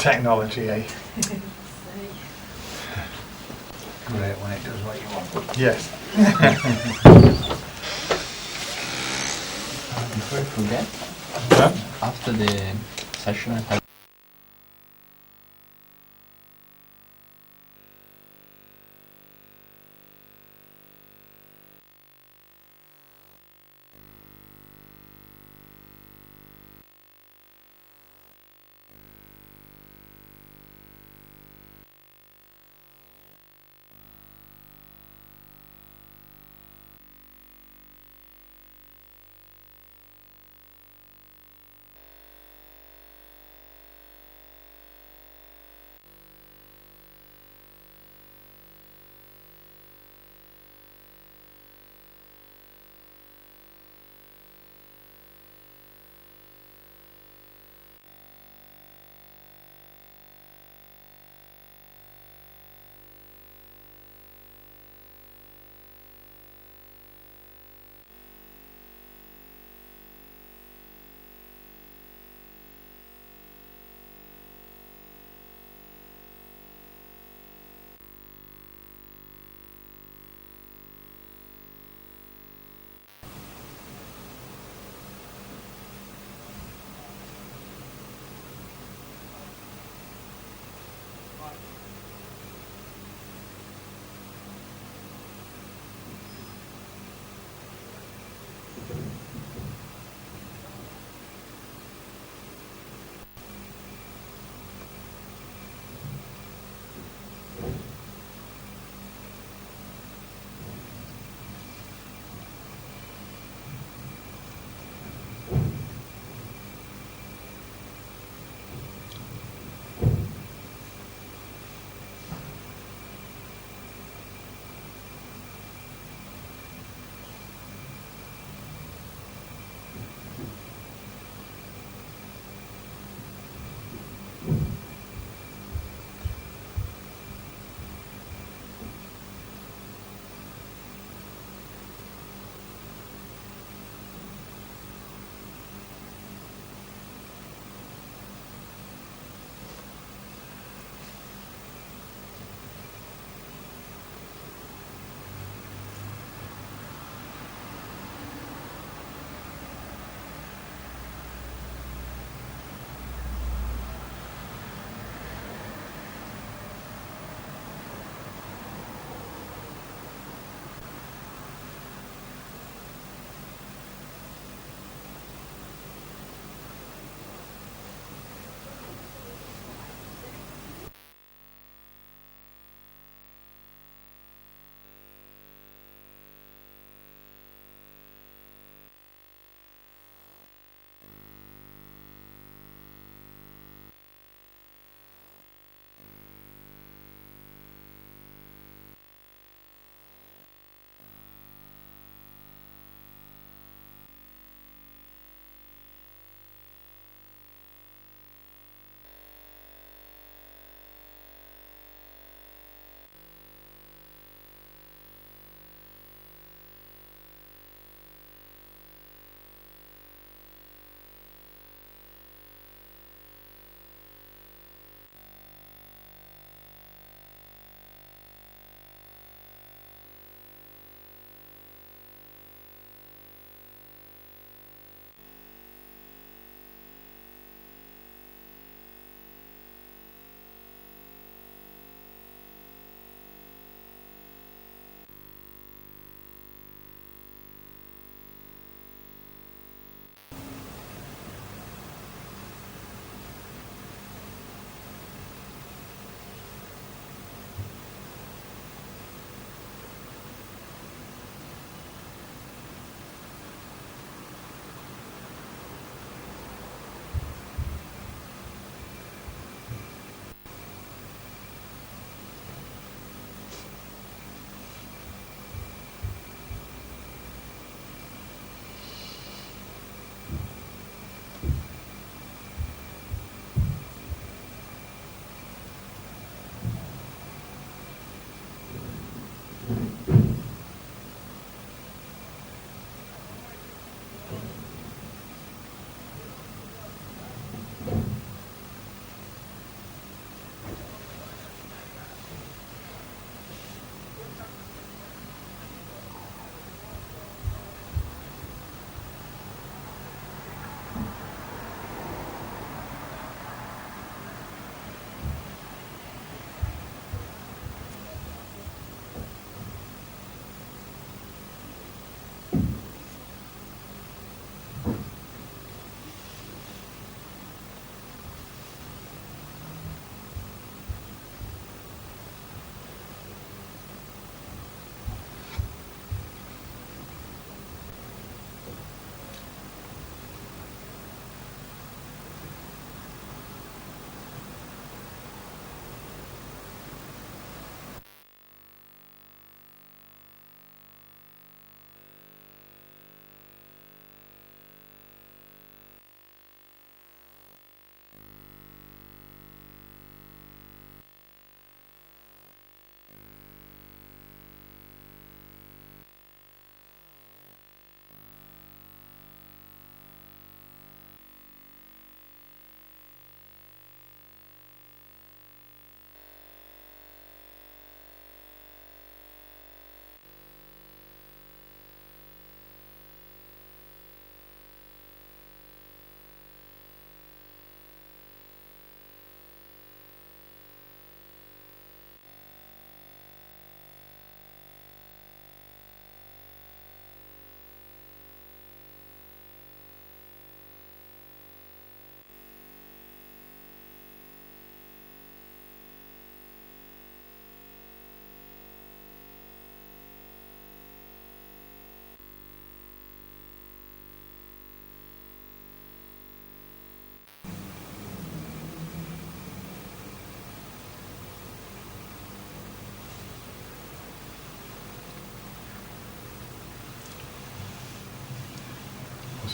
Technology, eh? Great when it does what you want. Yes. Before I forget, Huh? after the session I had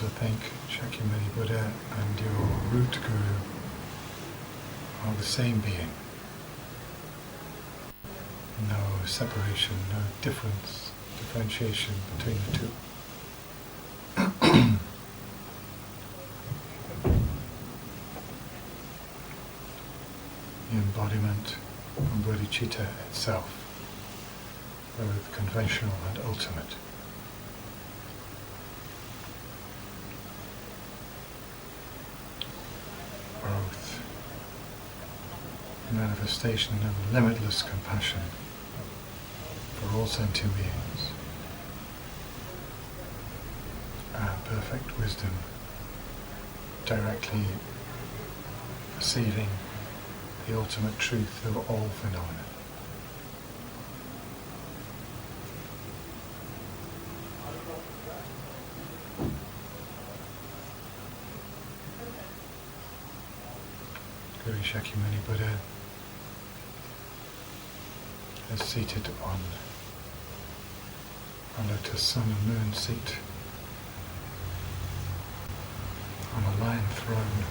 also think Shakyamuni Buddha and your root guru are the same being. No separation, no differentiation between the two. The embodiment of bodhicitta itself, both conventional and ultimate. Both manifestation of limitless compassion for all sentient beings and perfect wisdom, directly perceiving the ultimate truth of all phenomena. Guru Shakyamuni Buddha is seated on a lotus sun and moon seat on a lion throne,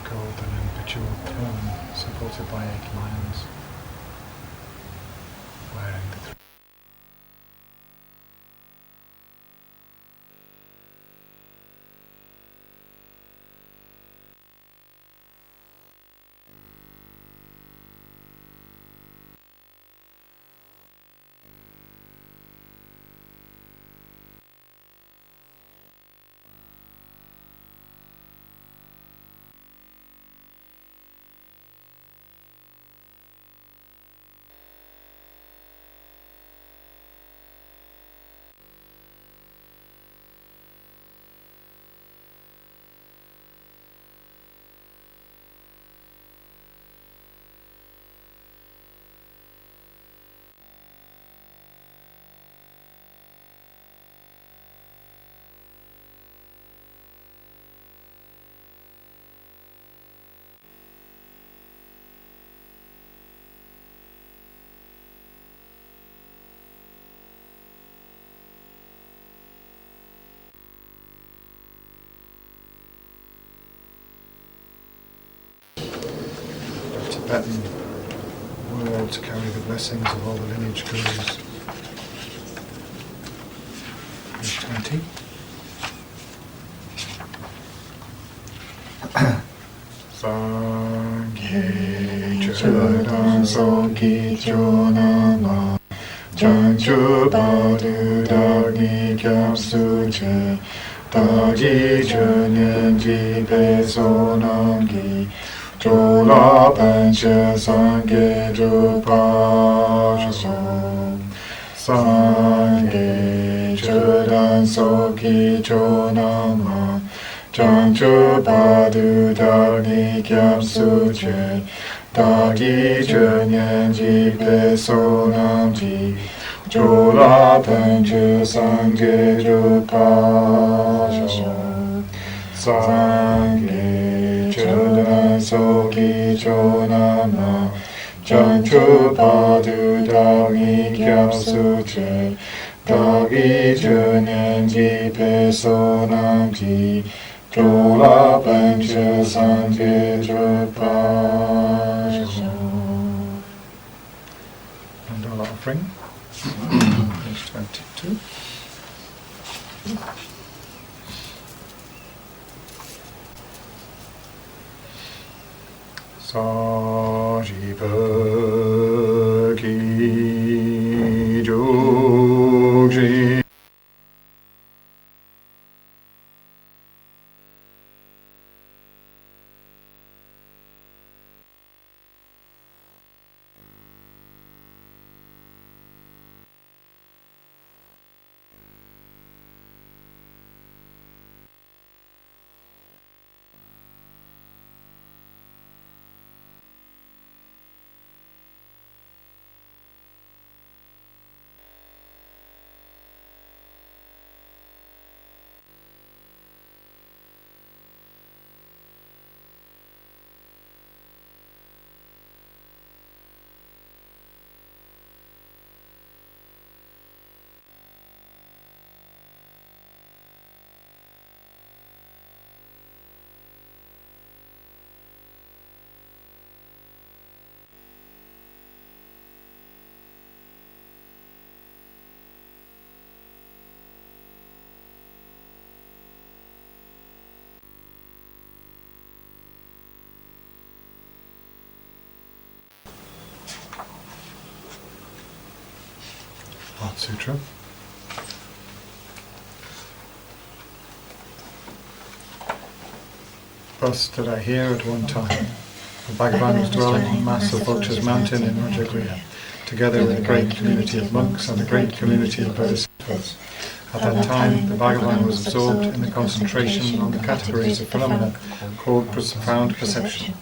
golden and bejeweled throne supported by 8 lions, wearing the throne. Tibetan words carry the blessings of all the lineage gurus. Page 20. Sangye Chodan Songki Chonama Chanchu Padu Dagni Kyapsu Che Daji Chönyen Jipe Sonamgi Chola Pancha Sangye Drupa Sangye Chodan Songki Chonama Chanchu Padu Dagni Kyapsu Che Dagi Chönyen Jipe Sonamji Chola Pancha Sangye Drupa Sangye Chodan Soki Chonama Chanchu Padu Dagi Kyapsu Che Dagi Chönyen Jipe Sonamji Chola Pancha Sangye Drupa. And all offering. Page 22. Sajipaki Jogji Sutra. Thus did I hear at one time. The Bhagavan was dwelling on Mass of Vulture's mountain in Rajagriha, together with a great community of monks and a great community of bodhisattvas. At that time, the Bhagavan was absorbed in the concentration on the categories of phenomena called profound perception.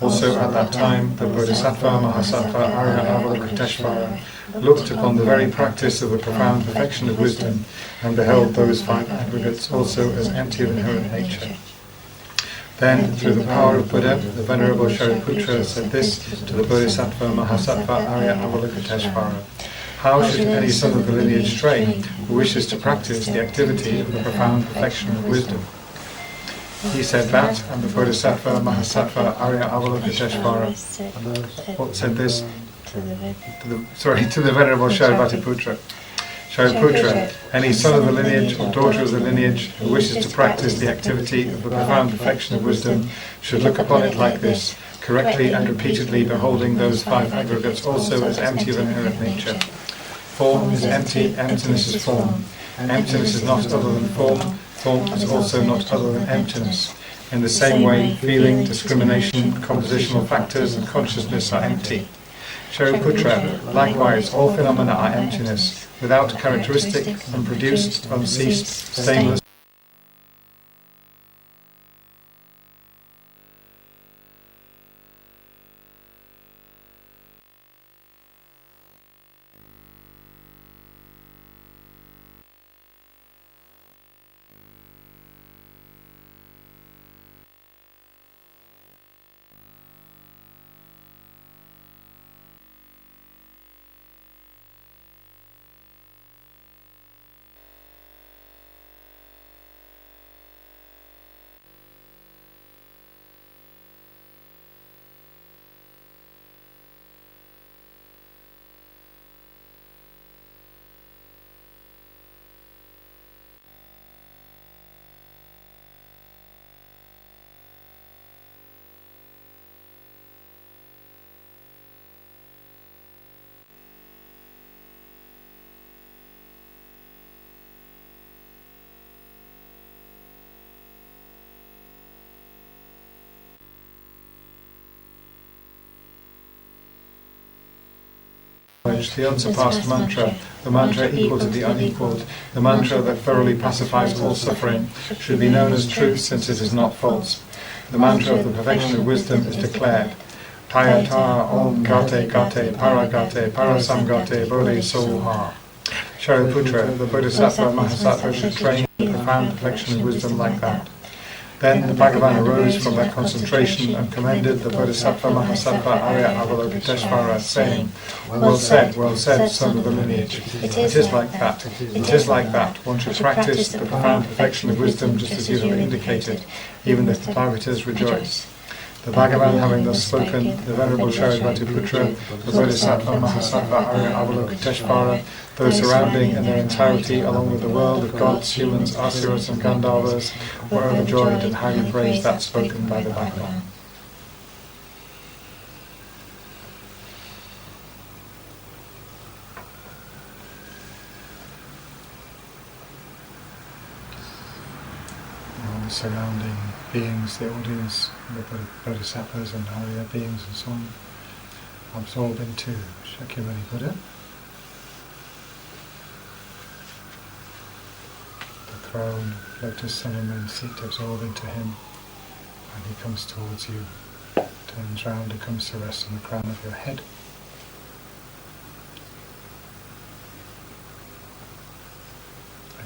Also at that time, the Bodhisattva, Mahasattva, Arya, Avalokiteshvara looked upon the very practice of the profound perfection of wisdom and beheld those five aggregates also as empty of inherent nature. Then, through the power of Buddha, the Venerable Shariputra said this to the Bodhisattva, Mahasattva, Arya, Avalokiteshvara. How should any son of the lineage stray who wishes to practice the activity of the profound perfection of wisdom? He said that, and the Bodhisattva, Mahasattva, Arya, Avalokiteshvara said this to the Venerable Shariputra. Shariputra, any son of the lineage or daughter of the lineage who wishes to practice the activity of the profound perfection of wisdom should look upon it like this, correctly and repeatedly beholding those five aggregates also as empty of inherent nature. Form is empty, emptiness is form. Emptiness is not other than form, form is also not other than emptiness. In the same way, feeling, discrimination, compositional factors and consciousness are empty. Shariputra, likewise, all phenomena are emptiness, without characteristic, unproduced, unceased, stainless. The unsurpassed mantra, the mantra equal to the unequalled, the mantra that thoroughly pacifies all suffering, should be known as truth since it is not false. The mantra of the perfection of wisdom is declared. Tayata Om Gate Gate Paragate Parasamgate Bodhi Soha. Shariputra, the Bodhisattva Mahasattva should train the profound perfection of wisdom like that. Then the Bhagavan arose from that concentration and commended the Bodhisattva Mahasattva Arya Avalokiteshvara, saying, well said, son of the lineage. It is like that. It is like that. One should practice the profound perfection of wisdom just as you have indicated, even if the Parvatas rejoice. The Bhagavan having thus spoken, the Venerable Shariputra, the Bodhisattva Mahasattva Arya Avalokiteshvara, those surrounding in their entirety along with the world of gods, humans, asuras and Gandharvas were overjoyed and highly praised that spoken by the Bhagavan. All the surrounding beings, the audience, the Bodhisattvas and Arya beings and so on, absorb into Shakyamuni Buddha. The throne, lotus, sun and moon seat absorb into him, and he comes towards you, turns round and comes to rest on the crown of your head.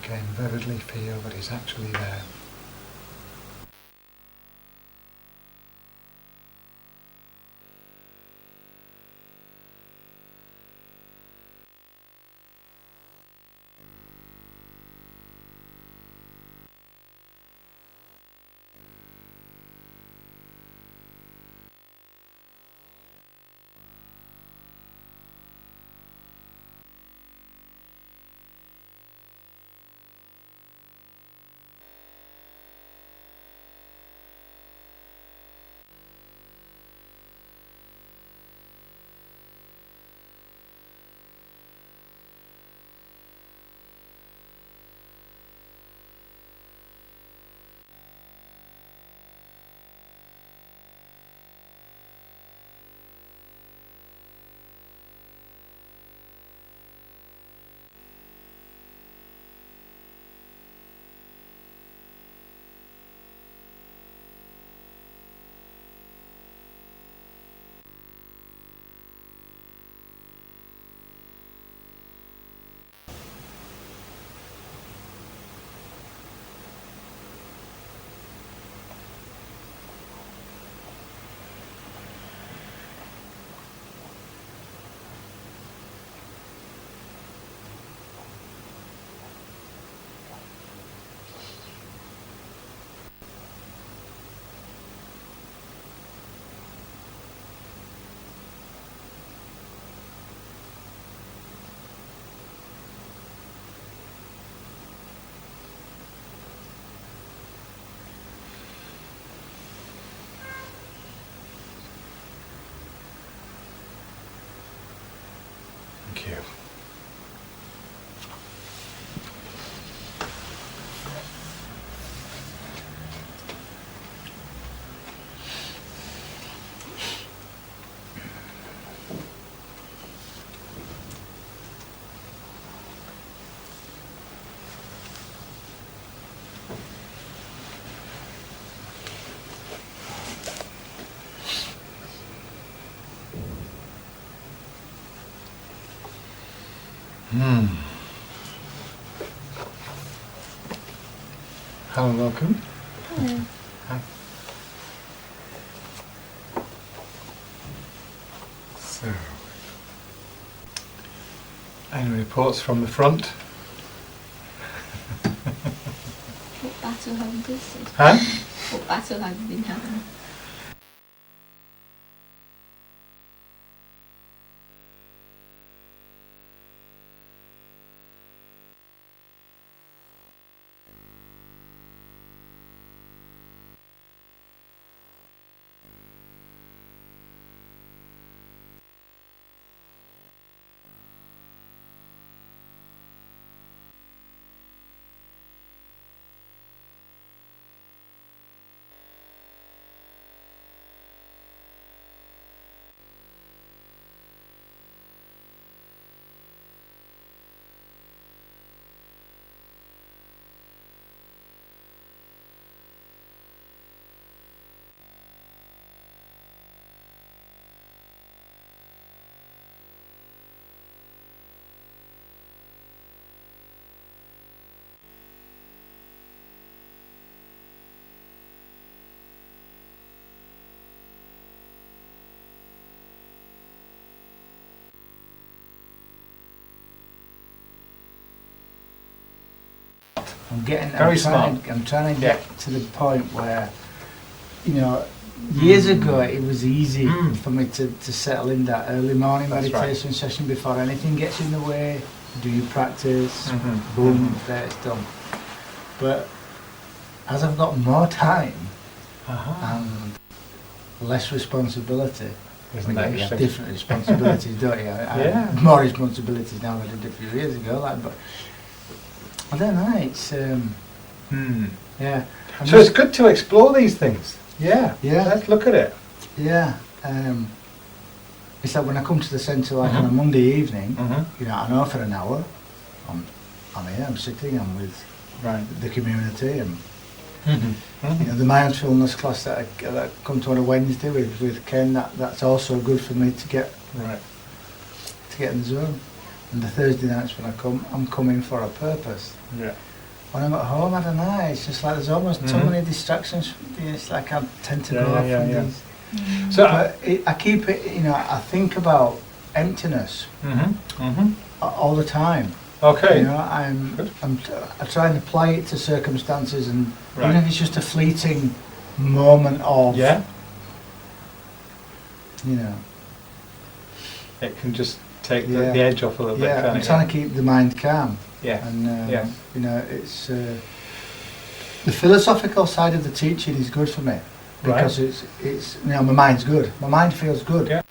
Again, vividly feel that he's actually there. Hello, welcome. Hello. Hi. So, any reports from the front? What battle have you boosted? Huh? What battle have you been having? Very smart. I'm trying to get to the point where, you know, years ago it was easy for me to settle in that early morning That's meditation session before anything gets in the way. Do your practice, boom, there it's done. But as I've got more time and less responsibility, Isn't I that mean, you have interesting? different responsibilities, don't you? I Yeah. have more responsibilities now than I did a few years ago. Like, but I don't know. It's yeah. So it's good to explore these things. Yeah. Let's look at it. Yeah. It's like when I come to the centre, like on a Monday evening, you know, I know for an hour, I'm here, I'm sitting, I'm with the community, and you know, the mindfulness class that I come to on a Wednesday with Ken, that's also good for me to get in the zone. And the Thursday nights when I come, I'm coming for a purpose. Yeah. When I'm at home, I don't know, it's just like there's almost too many distractions. It's like I tend to go off on these. So But I keep it, you know, I think about emptiness all the time. okay. You know, Good. I try and apply it to circumstances, and Right. even if it's just a fleeting moment of, Yeah. you know, It can just take Yeah. the edge off a little bit. yeah, Can't I'm it? trying to keep the mind calm. Yeah. And Yes. you know, it's the philosophical side of the teaching is good for me because it's you know, my mind's good. My mind feels good. Yeah.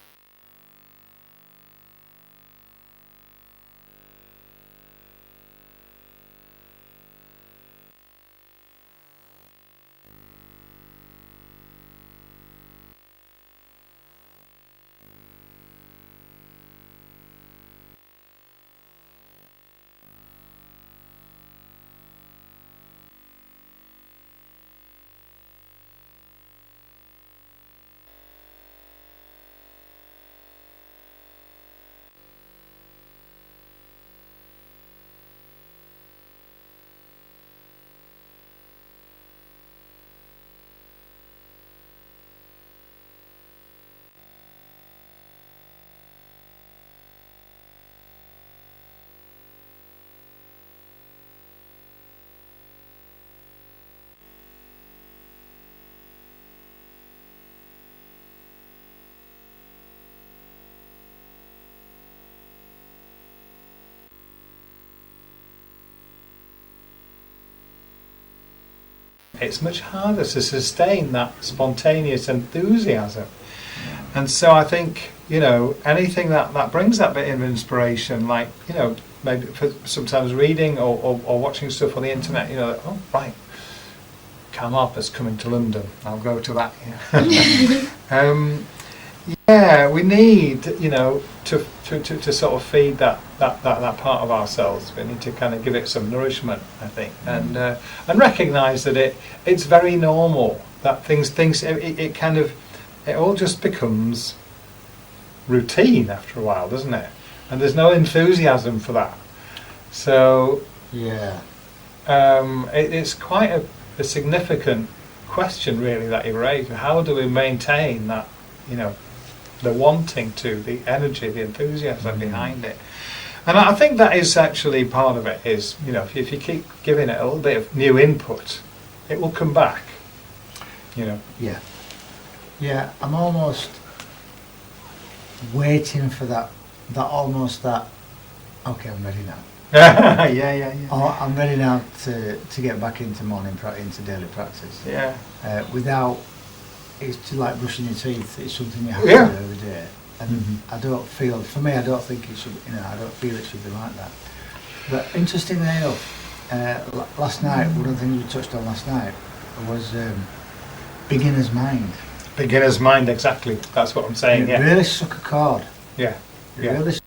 It's much harder to sustain that spontaneous enthusiasm. And so I think, you know, anything that brings that bit of inspiration, like, you know, maybe for sometimes reading or watching stuff on the internet, you know, like, oh, right, Karmapa's coming to London, I'll go to that. Yeah, yeah, we need, you know, to sort of feed that part of ourselves. We need to kind of give it some nourishment, I think, and recognise that it's very normal that things it kind of, it all just becomes routine after a while, doesn't it? And there's no enthusiasm for that. So Yeah. it's quite a significant question, really, that you raised. How do we maintain that, the wanting to, the energy, the enthusiasm behind it? And I think that is actually part of it. Is if you keep giving it a little bit of new input, it will come back. Yeah. Yeah, I'm almost waiting for that, okay, I'm ready now. Yeah. Oh, I'm ready now to get back into into daily practice. Yeah. Without, it's just like brushing your teeth. It's something you have Yeah. to do every day. And I don't feel, for me, I don't think it should, I don't feel it should be like that. But interestingly enough, last night, one of the things we touched on last night was beginner's mind. Beginner's mind, exactly. That's what I'm saying. It really struck a chord. Yeah. It Yeah. really.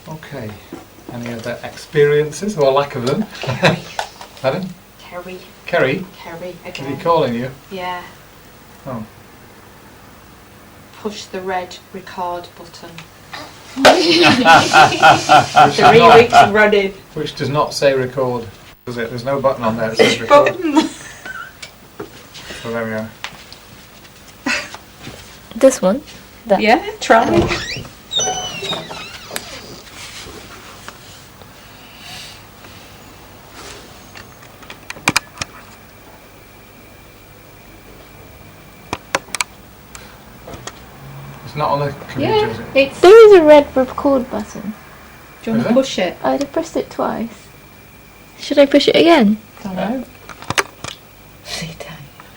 Okay. Any other experiences or lack of them? Pardon? Kerry Kerry? Is he again. calling you? Yeah. Oh. Push the red record button. Which 3 weeks running. Which does not say record, does it? There's no button on there that says record. Button. So there we are. This one? That. Yeah, try. It's not on the computer, is it? There is a red record button. Do you want Is to it? push it? I'd pressed it twice. Should I push it again? Don't know.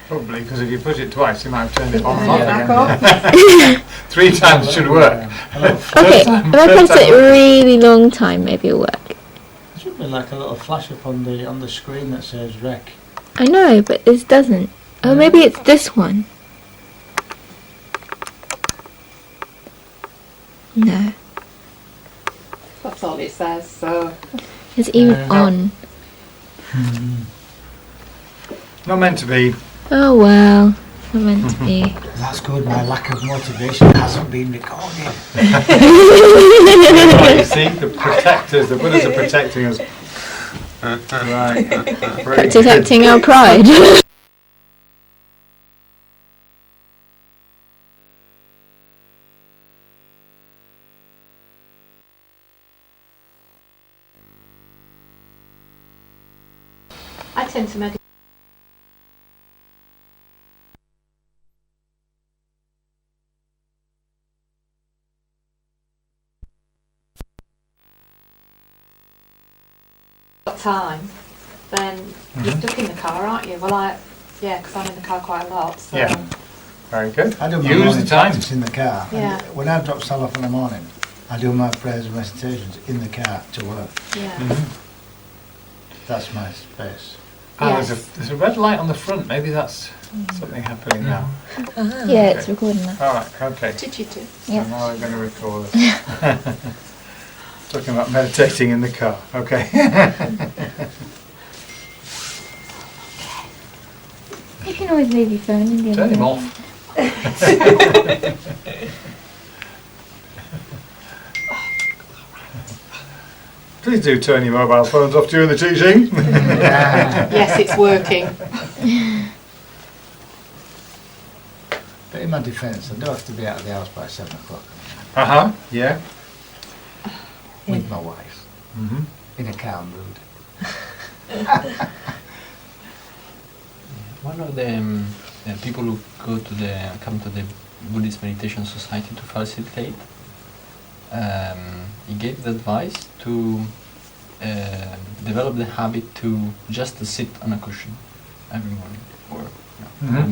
Probably, because if you push it twice, you might have turned it on and Turn it off back again. 3 times should work. Okay, if I press it a really long time, maybe it'll work. There should be like a little flash up on the screen that says rec. I know, but this doesn't. Oh, maybe it's this one. No, That's all it says, so. it's even on. Not meant to be. Oh well, not meant to be. That's good. My lack of motivation hasn't been recorded. Right, you see, the protectors, the Buddhas are protecting us. Right. Very good. Protecting our pride. I tend to meditate. Time, then you're stuck in the car, aren't you? Well, yeah, because I'm in the car quite a lot. So. Yeah. Very good. I do my Use the morning time. practice in the car. Yeah. And when I drop Sal off in the morning, I do my prayers and recitations in the car to work. Yeah. That's my space. Ah, Yes. there's a red light on the front. Maybe that's something happening now. Yeah, it's recording now. All right. Okay. Did you do? So Yeah. now we're going to record it. Talking about meditating in the car. Okay. You can always leave your phone in the Turn other him room. off. Please do turn your mobile phones off during the teaching. Yes, it's working. my defence, I do have to be out of the house by 7 o'clock Yeah. with my wife, Mm-hmm. in a calm mood. One of the people who come to the Buddhist Meditation Society to facilitate, he gave the advice to develop the habit to just sit on a cushion every morning, or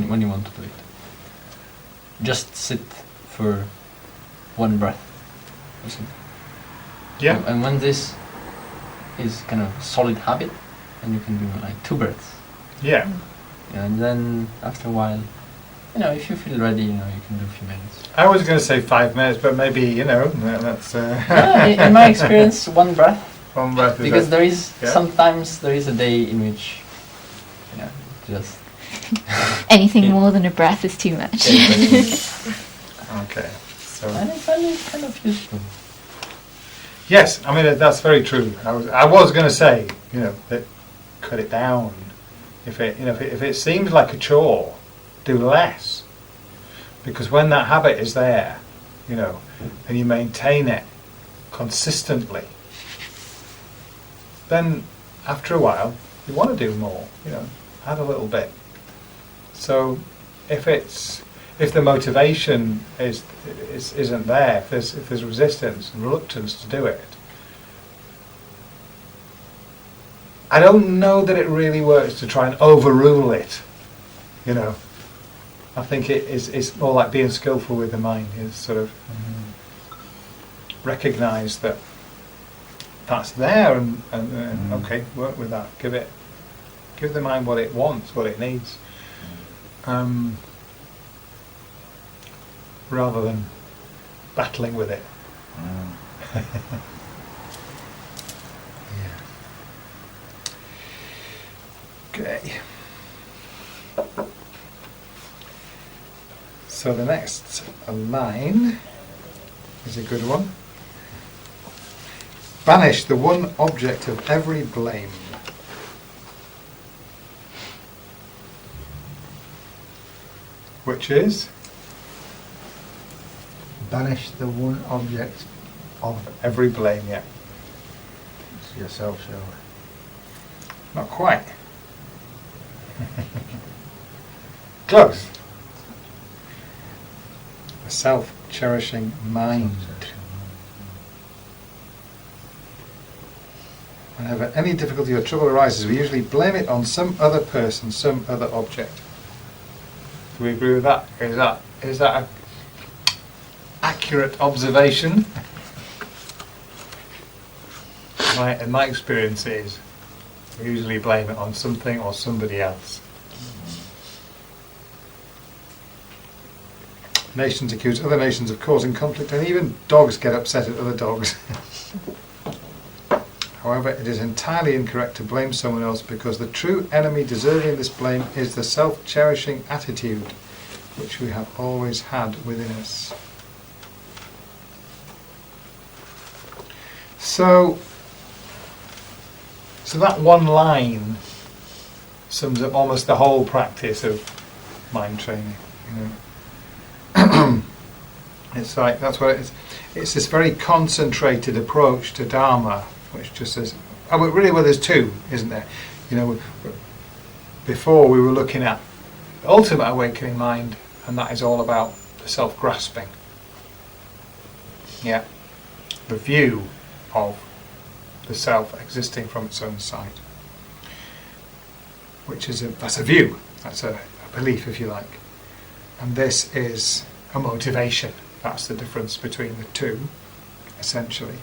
when you want to do it. Just sit for one breath or something. Yeah. And when this is kind of solid habit, then you can do like 2 breaths. Yeah. And then after a while, if you feel ready, you can do a few minutes. I was going to say 5 minutes, but maybe, that's... Yeah, in my experience, 1 breath. 1 breath is Because it? there is, Yeah. sometimes there is a day in which, just... Anything Yeah. more than a breath is too much. Okay. So And I find it kind of useful. yes, I mean that's very true. I was going to say, that cut it down. If it seems like a chore, do less. Because when that habit is there, and you maintain it consistently, then after a while you want to do more. Add a little bit. So if the motivation isn't there, if there's resistance and reluctance to do it, I don't know that it really works to try and overrule it. I think it's more like being skillful with the mind, is sort of recognise that that's there and okay, work with that. Give the mind what it wants, what it needs. Rather than battling with it. Okay. So the next line is a good one. Banish the one object of every blame. Which is? Banish the one object of Every blame, yeah. yourself, shall we? Not quite. Close. A self-cherishing mind. Whenever any difficulty or trouble arises, we usually blame it on some other person, some other object. Do we agree with that? Is that an accurate observation? In my experience is we usually blame it on something or somebody else. Nations accuse other nations of causing conflict, and even dogs get upset at other dogs. However, it is entirely incorrect to blame someone else, because the true enemy deserving this blame is the self-cherishing attitude which we have always had within us. So that one line sums up almost the whole practice of mind training. It's like, that's what it is. It's this very concentrated approach to Dharma, which just says, there's two, isn't there? Before we were looking at the ultimate awakening mind, and that is all about the self-grasping. Yeah. The view of the self existing from its own side. That's a view, that's a belief, if you like. And this is a motivation. That's the difference between the two, essentially.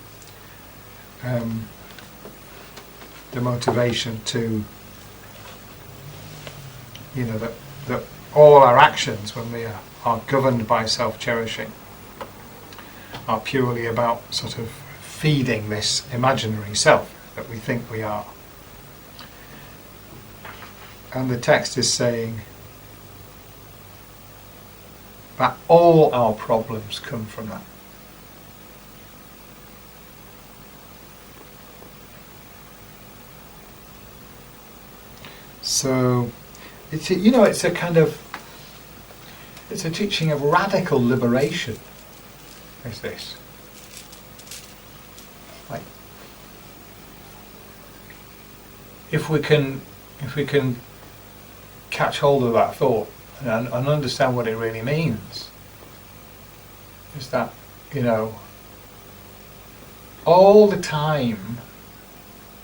The motivation to, that all our actions, when we are governed by self-cherishing, are purely about sort of feeding this imaginary self that we think we are. And the text is saying that all our problems come from that. So it's a it's a teaching of radical liberation, is this. Like, if we can catch hold of that thought and understand what it really means, is that, you know, all the time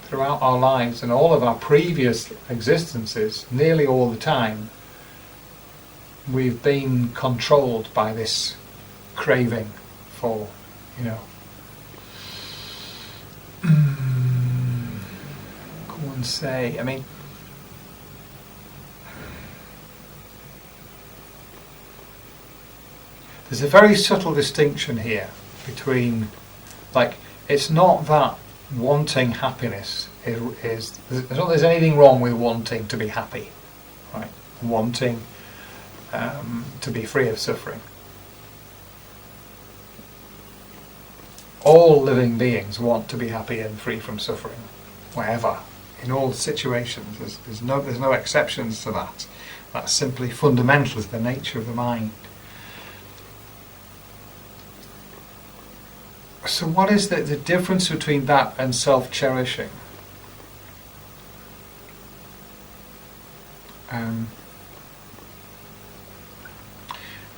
throughout our lives and all of our previous existences, nearly all the time, we've been controlled by this craving for, you know, go and say, I mean, there's a very subtle distinction here between, like, it's not that wanting happiness is there's not there's anything wrong with wanting to be happy, right? Wanting to be free of suffering. All living beings want to be happy and free from suffering, wherever, in all situations. There's no exceptions to that. That's simply fundamental to the nature of the mind. So what is the difference between that and self-cherishing?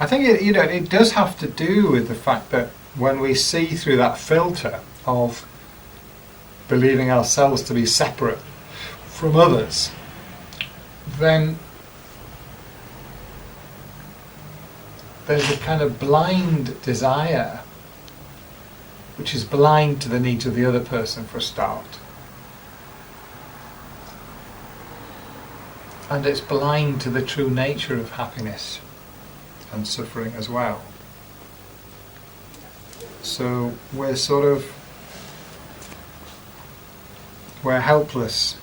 I think it does have to do with the fact that when we see through that filter of believing ourselves to be separate from others, then there's a kind of blind desire which is blind to the needs of the other person for a start. And it's blind to the true nature of happiness and suffering as well. So we're helpless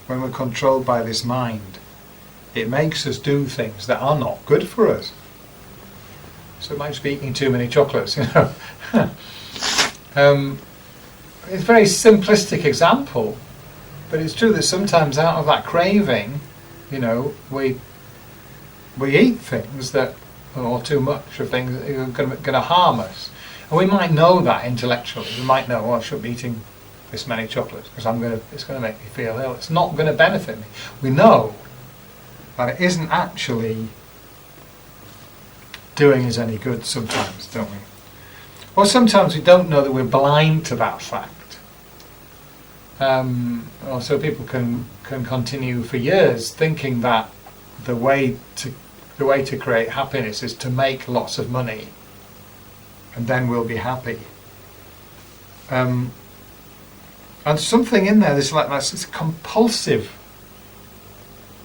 when we're controlled by this mind. It makes us do things that are not good for us. So it might just be eating too many chocolates, you know. It's a very simplistic example, but it's true that sometimes out of that craving, you know, we eat things that, or too much of things that are going to harm us. And we might know that intellectually. We might know, I shouldn't be eating this many chocolates because it's going to make me feel ill. It's not going to benefit me. We know that it isn't actually doing us any good sometimes, don't we? Or sometimes we don't know that we're blind to that fact. Or so people can continue for years thinking that the way to create happiness is to make lots of money, and then we'll be happy. And something in there, there's like this compulsive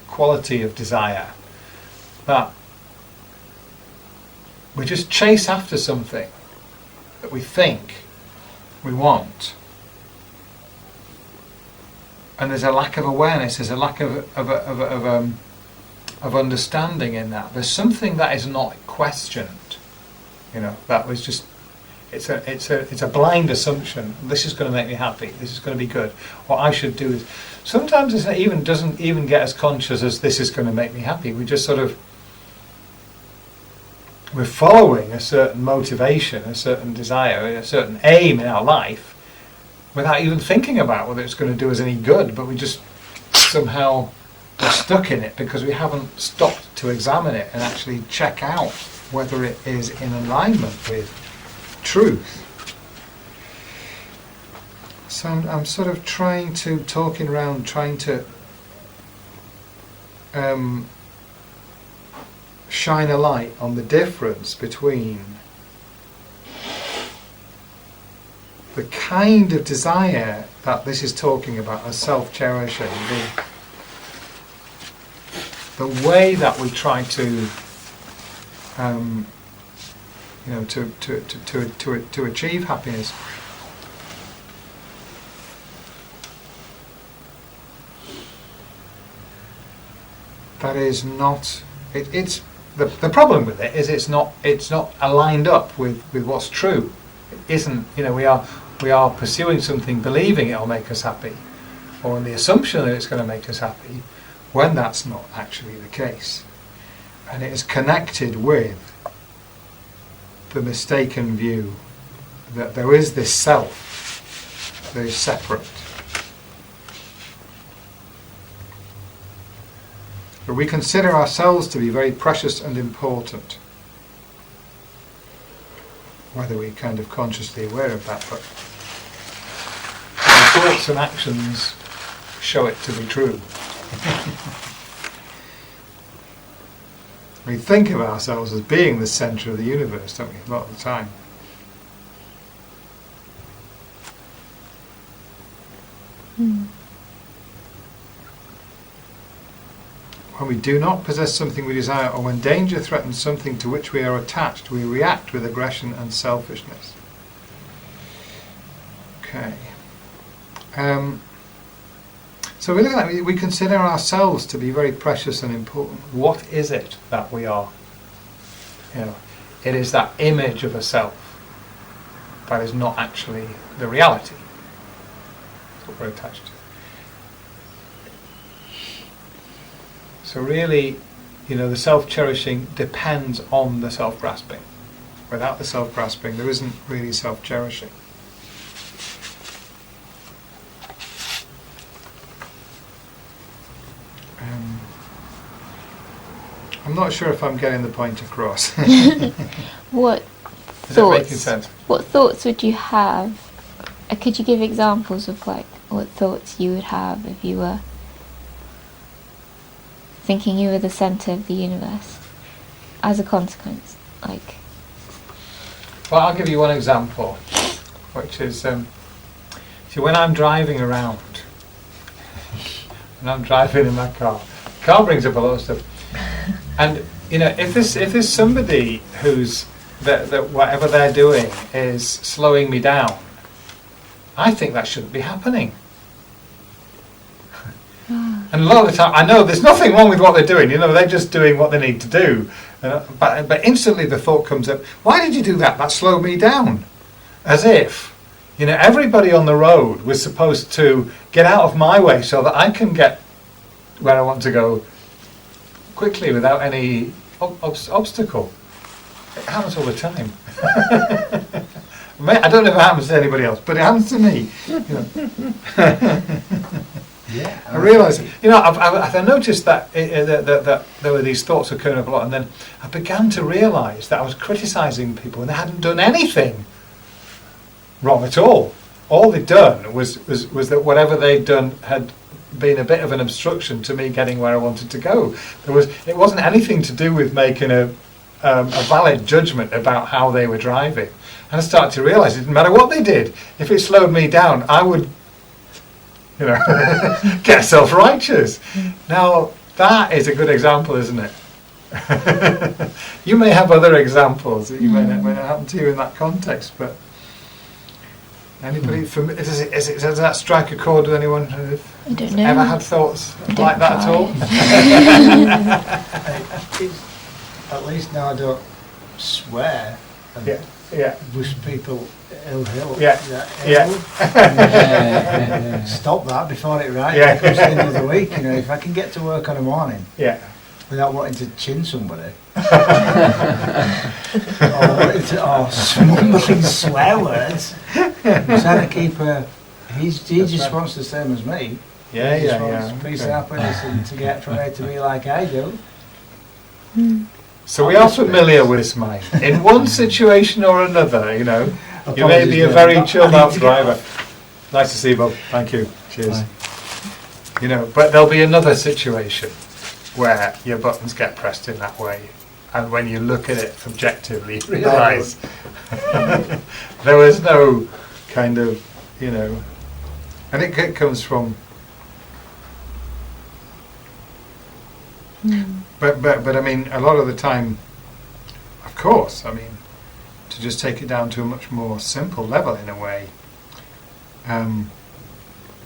quality of desire that we just chase after something that we think we want, and there's a lack of awareness, there's a lack of understanding in that. There's something that is not questioned, you know. That was just it's a blind assumption. This is going to make me happy. This is going to be good. What I should do is sometimes it doesn't even get as conscious as this is going to make me happy. We just we're following a certain motivation, a certain desire, a certain aim in our life without even thinking about whether it's going to do us any good, but we just somehow are stuck in it because we haven't stopped to examine it and actually check out whether it is in alignment with truth. So I'm sort of trying to shine a light on the difference between the kind of desire that this is talking about as self-cherishing, the way that we try to to achieve happiness. That is not. It's the problem with it is it's not aligned up with what's true. It isn't. You know, we are pursuing something, believing it will make us happy, or on the assumption that it's going to make us happy, when that's not actually the case. And it is connected with the mistaken view that there is this self that is separate. But we consider ourselves to be very precious and important. Whether we're kind of consciously aware of that, but our thoughts and actions show it to be true. We think of ourselves as being the centre of the universe, don't we, a lot of the time. When we do not possess something we desire, or when danger threatens something to which we are attached, we react with aggression and selfishness. Okay. So we look at that, we consider ourselves to be very precious and important. What is it that we are? You know, it is that image of a self that is not actually the reality. That's what we're attached to. So really, you know, the self-cherishing depends on the self-grasping. Without the self-grasping, there isn't really self-cherishing. I'm not sure if I'm getting the point across. What Is it making thoughts? sense? What thoughts would you have? Could you give examples of like what thoughts you would have if you were thinking you were the centre of the universe as a consequence? Like, Well, I'll give you one example, which is, see, when I'm driving around, when I'm driving in my car brings up a lot of stuff. And you know, if there's somebody who's that whatever they're doing is slowing me down, I think that shouldn't be happening. And a lot of the time, I know there's nothing wrong with what they're doing. You know, they're just doing what they need to do. But instantly the thought comes up: why did you do that? That slowed me down. As if, you know, everybody on the road was supposed to get out of my way so that I can get where I want to go quickly without any obstacle. It happens all the time. I don't know if it happens to anybody else, but it happens to me. You know. Yeah. I realise, you know, I noticed that, that there were these thoughts occurring up a lot, and then I began to realise that I was criticising people and they hadn't done anything wrong at all. All they'd done was that whatever they'd done had been a bit of an obstruction to me getting where I wanted to go. It wasn't anything to do with making a valid judgment about how they were driving. And I started to realise it didn't matter what they did. If it slowed me down, I would, you know, get self-righteous. Now, that is a good example, isn't it? You may have other examples that you may not happen to you in that context, but anybody, does that strike a chord with anyone who I don't know. ever had thoughts I don't like that at all? At least now I don't swear and Yeah. wish people ill health. Yeah. Stop that before it comes Yeah. to the end of the week. You know, if I can get to work on a morning Yeah. without wanting to chin somebody or mumbling swear words, I'm trying to keep he just wants the same as me. Yeah, He just yeah, wants yeah. peace Okay. and happiness and to get from A to B like I do. So we are familiar with this mind. In one situation or another, you know, you may be a Apologies, very mate. chilled I need out to get driver. off. Nice to see you, Bob. Thank you. Cheers. Bye. You know, but there'll be another situation where your buttons get pressed in that way, and when you look at it objectively, you realise there was no kind of, you know, and it comes from. But I mean, a lot of the time, of course, I mean, to just take it down to a much more simple level in a way,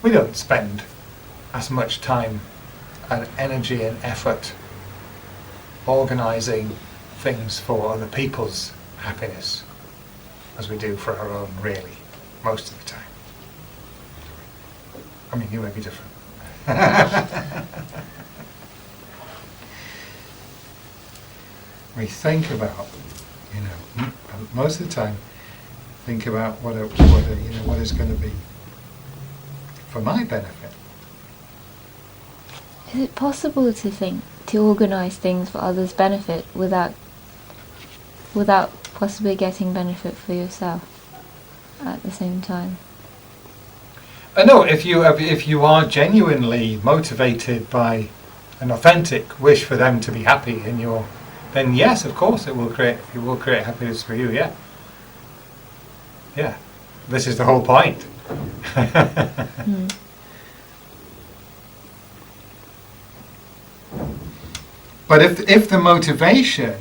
we don't spend as much time and energy and effort organising things for other people's happiness as we do for our own, really, most of the time. I mean, you may be different. we think about, most of the time, think about what is going to be for my benefit. Is it possible to organise things for others' benefit without possibly getting benefit for yourself at the same time? No, if you are genuinely motivated by an authentic wish for them to be happy then yes, of course it will create happiness for you. Yeah. This is the whole point. But if the motivation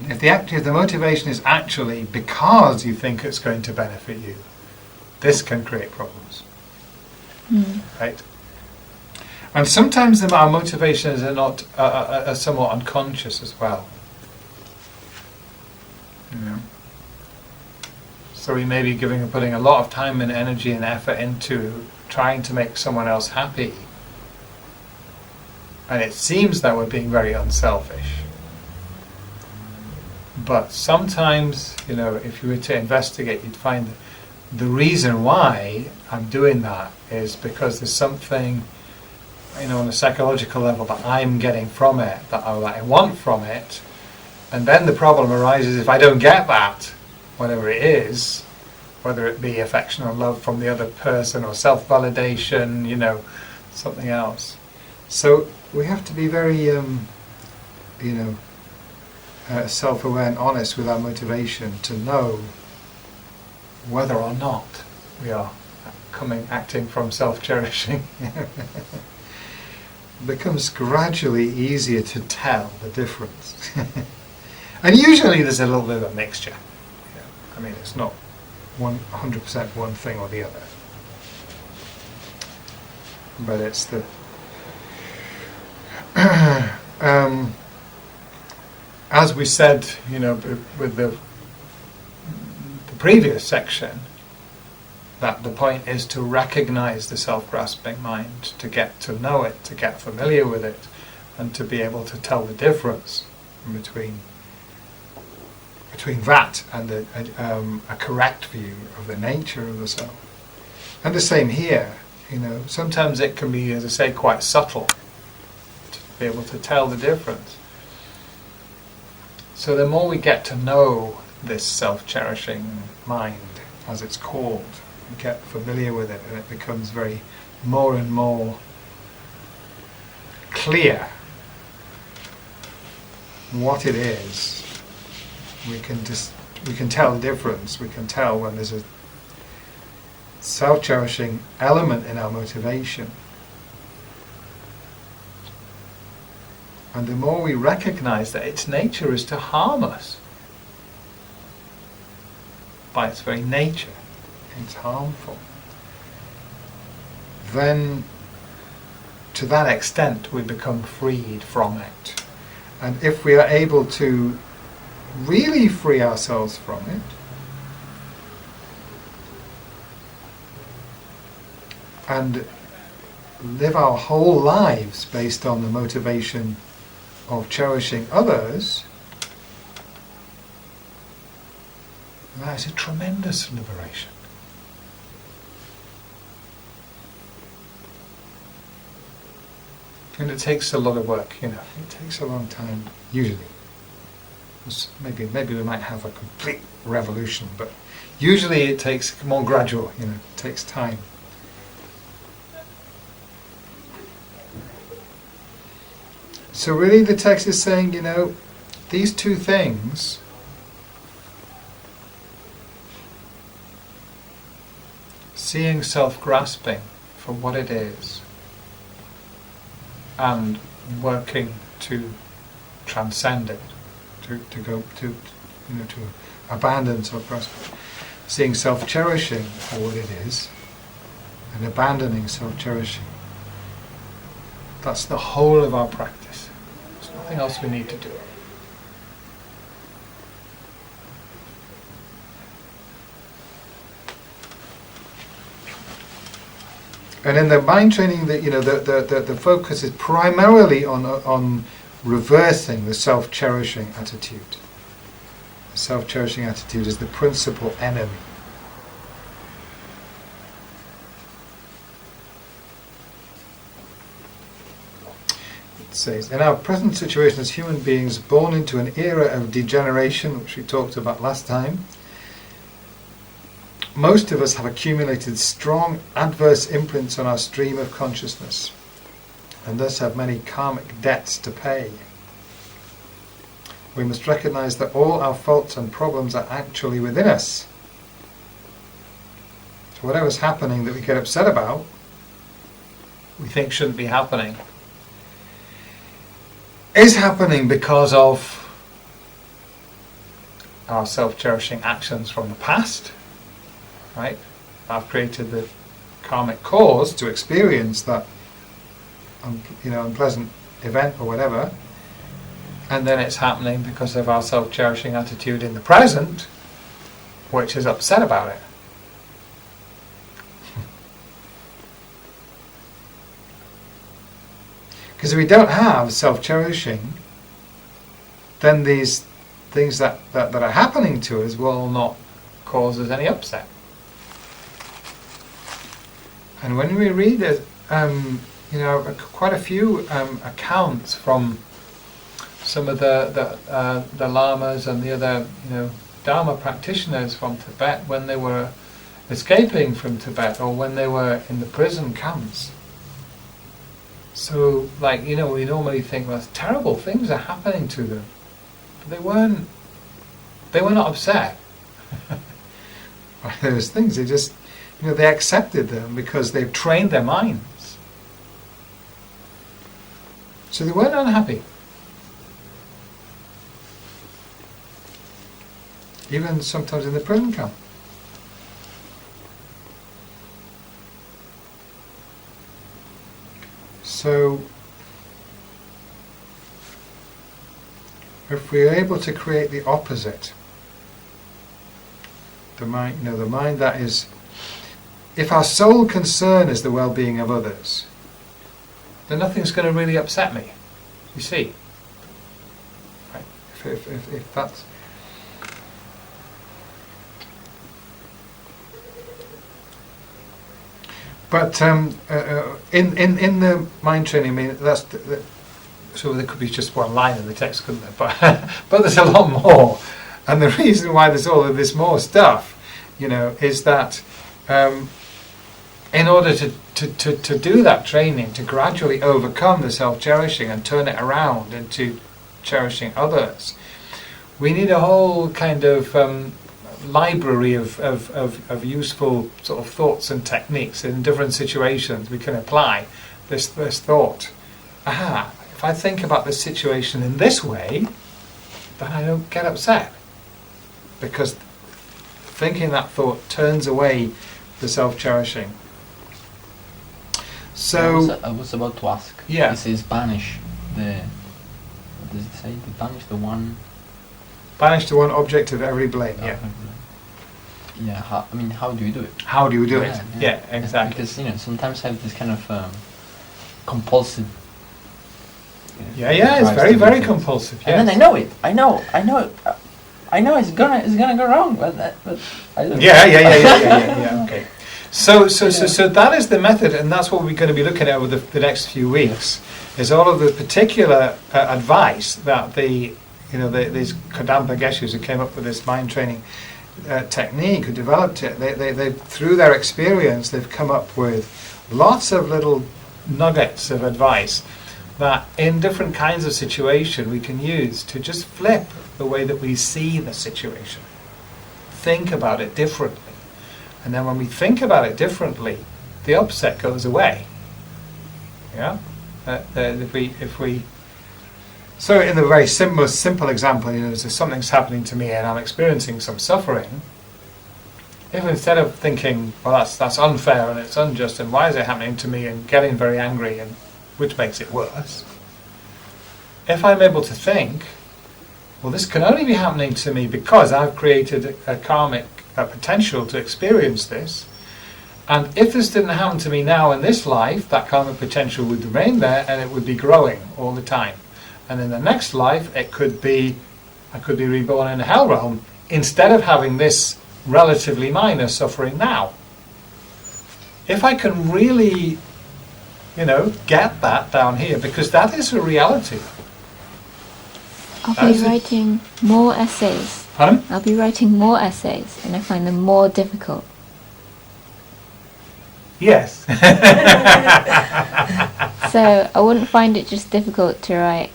is actually because you think it's going to benefit you, this can create problems. Right? And sometimes our motivations are somewhat unconscious as well. So we may be putting a lot of time and energy and effort into trying to make someone else happy, and it seems that we're being very unselfish. But sometimes, if you were to investigate, you'd find that the reason why I'm doing that is because there's something, on a psychological level that I'm getting from it, that I want from it, and then the problem arises if I don't get that, whatever it is, whether it be affection or love from the other person or self-validation, something else. So we have to be very, self-aware and honest with our motivation to know whether or not we are acting from self-cherishing. It becomes gradually easier to tell the difference. And usually there's a little bit of a mixture. It's not 100% one thing or the other. But it's the as we said, with the previous section, that the point is to recognize the self-grasping mind, to get to know it, to get familiar with it, and to be able to tell the difference between that and a correct view of the nature of the self. And the same here, sometimes it can be, as I say, quite subtle to be able to tell the difference. So the more we get to know this self-cherishing mind, as it's called, we get familiar with it, and it becomes more and more clear what it is. We can tell the difference. We can tell when there's a self-cherishing element in our motivation. And the more we recognize that its nature is to harm us, by its very nature, it's harmful, then to that extent we become freed from it. And if we are able to really free ourselves from it, and live our whole lives based on the motivation of cherishing others, that is a tremendous liberation. And it takes a lot of work, it takes a long time, usually. Maybe we might have a complete revolution, but usually it takes more gradual, it takes time. So really the text is saying, these two things seeing self-grasping for what it is and working to transcend it, to abandon self-grasping, seeing self-cherishing for what it is and abandoning self-cherishing. That's the whole of our practice. There's nothing else we need to do. And in the mind training, the focus is primarily on reversing the self-cherishing attitude. self-cherishing attitude is the principal enemy. It says, in our present situation as human beings born into an era of degeneration, which we talked about last time, most of us have accumulated strong adverse imprints on our stream of consciousness, and thus have many karmic debts to pay. We must recognize that all our faults and problems are actually within us. So whatever's happening that we get upset about, we think shouldn't be happening, is happening because of our self-cherishing actions from the past, right? I've created the karmic cause to experience that unpleasant event or whatever, and then it's happening because of our self-cherishing attitude in the present, which is upset about it. Because if we don't have self-cherishing, then these things that are happening to us will not cause us any upset. And when we read it, quite a few accounts from some of the lamas and the other Dharma practitioners from Tibet when they were escaping from Tibet or when they were in the prison camps. So, we normally think, well, terrible things are happening to them, but they were not upset by those things. They just, they accepted them because they've trained their minds. So they weren't unhappy. Even sometimes in the prison camp. So, if we are able to create the opposite, the mind that is, if our sole concern is the well-being of others, then nothing's going to really upset me. You see, right? If that's But in the mind training, I mean, so there could be just one line in the text, couldn't there? But there's a lot more. And the reason why there's all of this more stuff, is that in order to do that training, to gradually overcome the self-cherishing and turn it around into cherishing others, we need a whole kind of library of useful sort of thoughts and techniques in different situations. We can apply this thought. If I think about this situation in this way, then I don't get upset, because thinking that thought turns away the self-cherishing. So I was about to ask. Yeah. It says banish the. What does it say? Banish the one. Banish the one object of every blame. Yeah. Yeah. How do you do it? How do you do it? Yeah, exactly. Because sometimes I have this kind of compulsive. Yeah, it's very, very compulsive. Yes. And then I know it. I know it's gonna go wrong, but I don't. Yeah. Okay. So that is the method, and that's what we're going to be looking at over the next few weeks. Is all of the particular advice that these Kadampa Geshus who came up with this mind training technique, who developed it, they through their experience, they've come up with lots of little nuggets of advice that in different kinds of situation we can use to just flip the way that we see the situation. Think about it differently. And then when we think about it differently, the upset goes away. Yeah? If we so in the very simple example, something's happening to me and I'm experiencing some suffering, if instead of thinking, well, that's unfair and it's unjust and why is it happening to me, and getting very angry, and which makes it worse, if I'm able to think, well, this can only be happening to me because I've created a karmic potential to experience this, and if this didn't happen to me now in this life, that karmic potential would remain there and it would be growing all the time. And in the next life, I could be reborn in a hell realm instead of having this relatively minor suffering now. If I can really, get that down here, because that is a reality. I'll be writing more essays. Pardon? I'll be writing more essays, and I find them more difficult. Yes. So I wouldn't find it just difficult to write.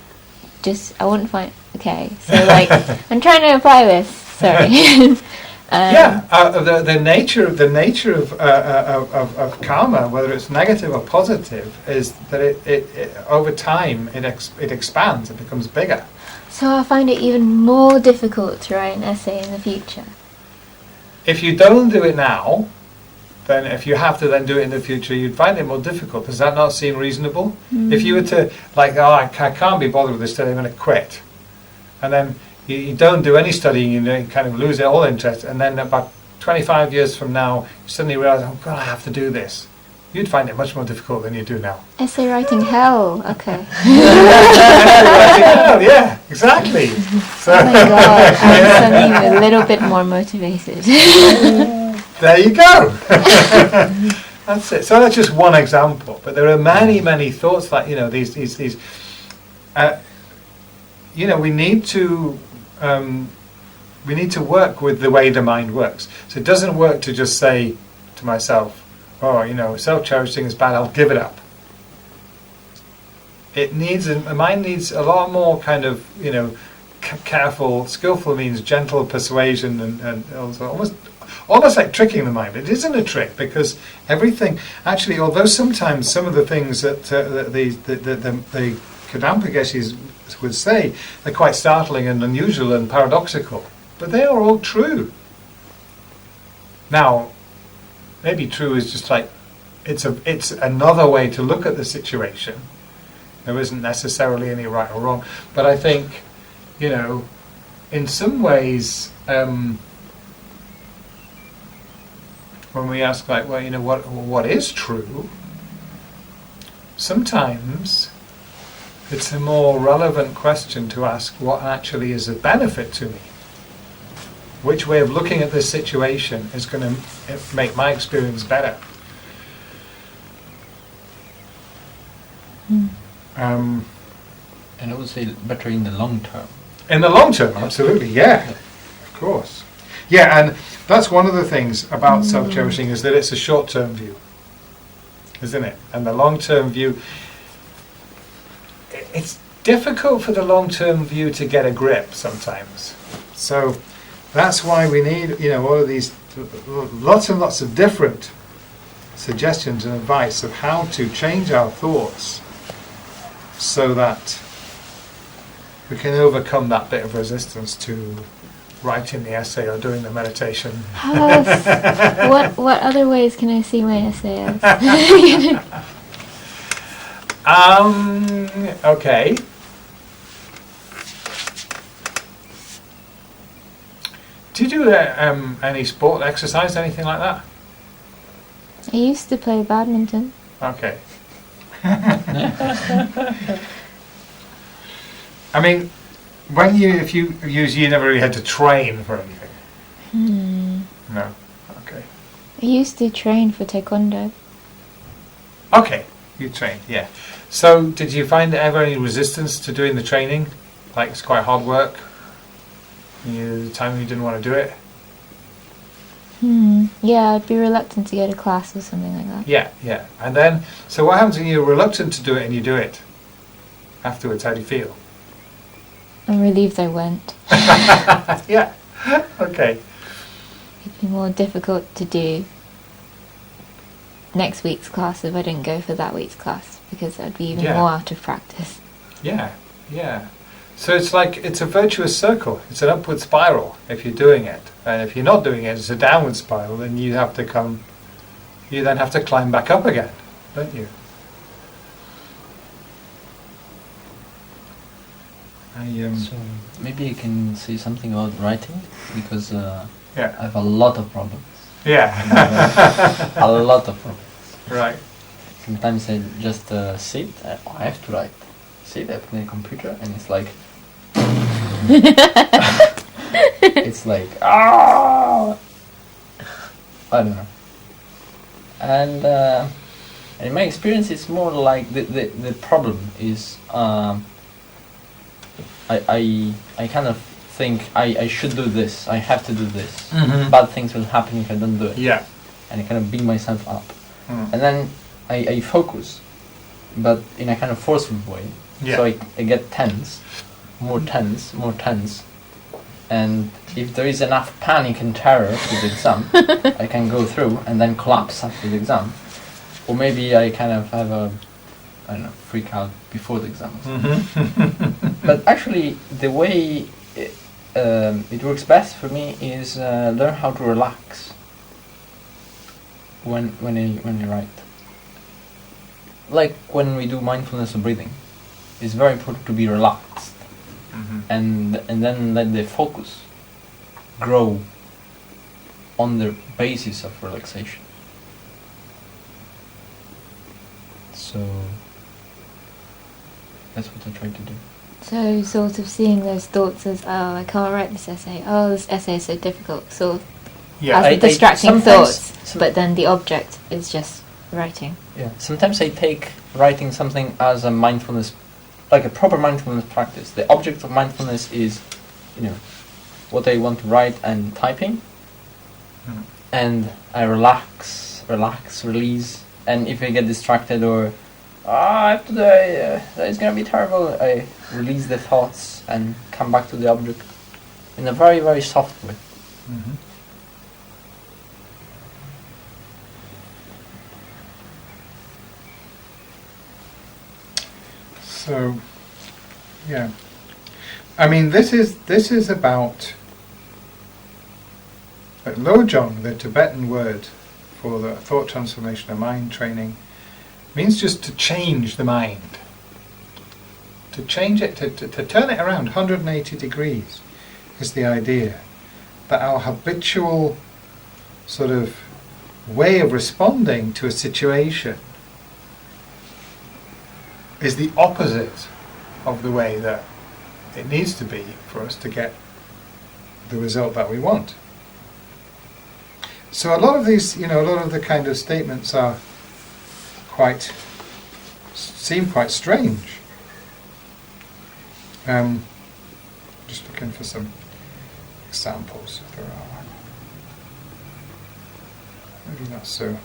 I wouldn't find. Okay, so like I'm trying to apply this. Sorry. The nature of karma, whether it's negative or positive, is that it over time it expands, it becomes bigger. So I'll find it even more difficult to write an essay in the future. If you don't do it now, then if you have to then do it in the future, you'd find it more difficult. Does that not seem reasonable? If you were to I can't be bothered with this study, I'm going to quit, and then you don't do any studying, you kind of lose all interest, and then about 25 years from now, you suddenly realise, oh God, I have to do this. You'd find it much more difficult than you do now. Essay writing hell. Okay. Yeah, exactly. So, Oh my God, I'm suddenly a little bit more motivated. there you go. That's it. So that's just one example, but there are many, many thoughts like these. We need to work with the way the mind works. So it doesn't work to just say to myself, oh, self-cherishing is bad, I'll give it up. The mind needs a lot more kind of, careful, skillful means gentle persuasion and also almost like tricking the mind. It isn't a trick, because everything, actually, although sometimes some of the things that the Kadampa Geshis would say are quite startling and unusual and paradoxical, but they are all true. Now, maybe true is just like it's another way to look at the situation. There isn't necessarily any right or wrong, but I think in some ways when we ask what is true, sometimes it's a more relevant question to ask what actually is a benefit to me. Which way of looking at this situation is going to make my experience better? And I would say better in the long term. In the long term, absolutely, yeah. Of course. Yeah, and that's one of the things about self-cherishing, is that it's a short-term view, isn't it? And the long-term view, it's difficult for the long-term view to get a grip sometimes. So that's why we need, all of these, lots and lots of different suggestions and advice of how to change our thoughts so that we can overcome that bit of resistance to writing the essay or doing the meditation. What other ways can I see my essay as? Okay. Do you do any sport, exercise, anything like that? I used to play badminton. Okay. I mean, if you never really had to train for anything. No. Okay. I used to train for taekwondo. Okay, you trained, yeah. So, did you find ever any resistance to doing the training? Like, it's quite hard work? The time you didn't want to do it? Yeah, I'd be reluctant to go to class or something like that. Yeah. And then, so what happens when you're reluctant to do it and you do it? Afterwards, how do you feel? I'm relieved I went. Yeah, okay. It'd be more difficult to do next week's class if I didn't go for that week's class, because I'd be even more out of practice. Yeah. So it's like, it's a virtuous circle. It's an upward spiral if you're doing it. And if you're not doing it, it's a downward spiral, and you then have to climb back up again, don't you? So maybe you can say something about writing, because I Yeah. have a lot of problems. Yeah. A lot of problems. Right. Sometimes I just sit, I have to sit at the computer, and it's like it's like, ah, I don't know. And in my experience, it's more like the problem is I kind of think I should do this, I have to do this. Bad things will happen if I don't do it. Yeah. And I kind of beat myself up. Mm. And then I focus, but in a kind of forceful way. Yeah. So I get tense, more tense. And if there is enough panic and terror with the exam, I can go through and then collapse after the exam. Or maybe I kind of have a, I don't know, freak out before the exam. But actually, the way it works best for me is learn how to relax when I write. Like when we do mindfulness of breathing, it's very important to be relaxed. And then let the focus grow on the basis of relaxation. So that's what I try to do. So sort of seeing those thoughts as, oh, I can't write this essay. Oh, this essay is so difficult. Sort of Yeah. as the distracting sometimes- thoughts, but then the object is just writing. Yeah. Sometimes I take writing something as a mindfulness, like a proper mindfulness practice. The object of mindfulness is, what I want to write and typing. And I relax, release. And if I get distracted or, I have to do it's gonna be terrible, I release the thoughts and come back to the object in a very, very soft way. So, yeah. I mean, this is about Lojong, the Tibetan word for the thought transformation of mind training, means just to change the mind. To change it, to turn it around 180 degrees is the idea. That our habitual sort of way of responding to a situation is the opposite of the way that it needs to be for us to get the result that we want. So a lot of these, a lot of the kind of statements seem quite strange. Just looking for some examples if there are. Maybe not so.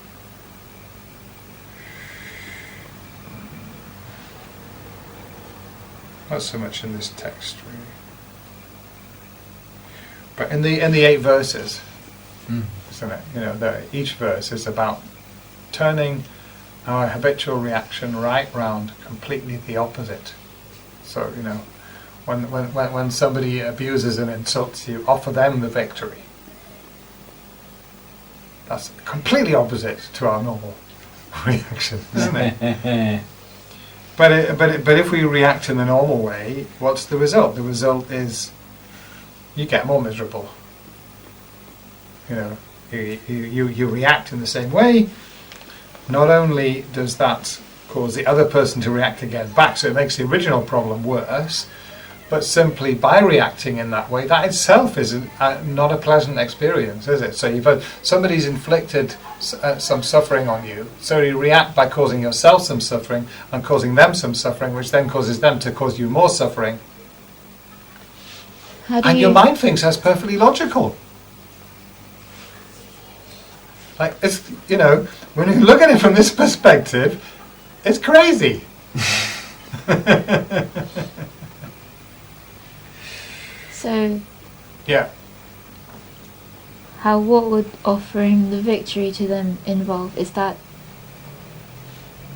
Not so much in this text, really. But in the 8 verses, isn't it? Each verse is about turning our habitual reaction right round, completely the opposite. So, when somebody abuses and insults you, offer them the victory. That's completely opposite to our normal reaction, isn't it? But if we react in the normal way, what's the result? The result is you get more miserable. You react in the same way. Not only does that cause the other person to react again back, so it makes the original problem worse, but simply by reacting in that way, that itself is not a pleasant experience, is it? So somebody's inflicted some suffering on you, so you react by causing yourself some suffering and causing them some suffering, which then causes them to cause you more suffering. And your mind thinks that's perfectly logical. Like, it's, when you look at it from this perspective, it's crazy. So, yeah. What would offering the victory to them involve? Is that,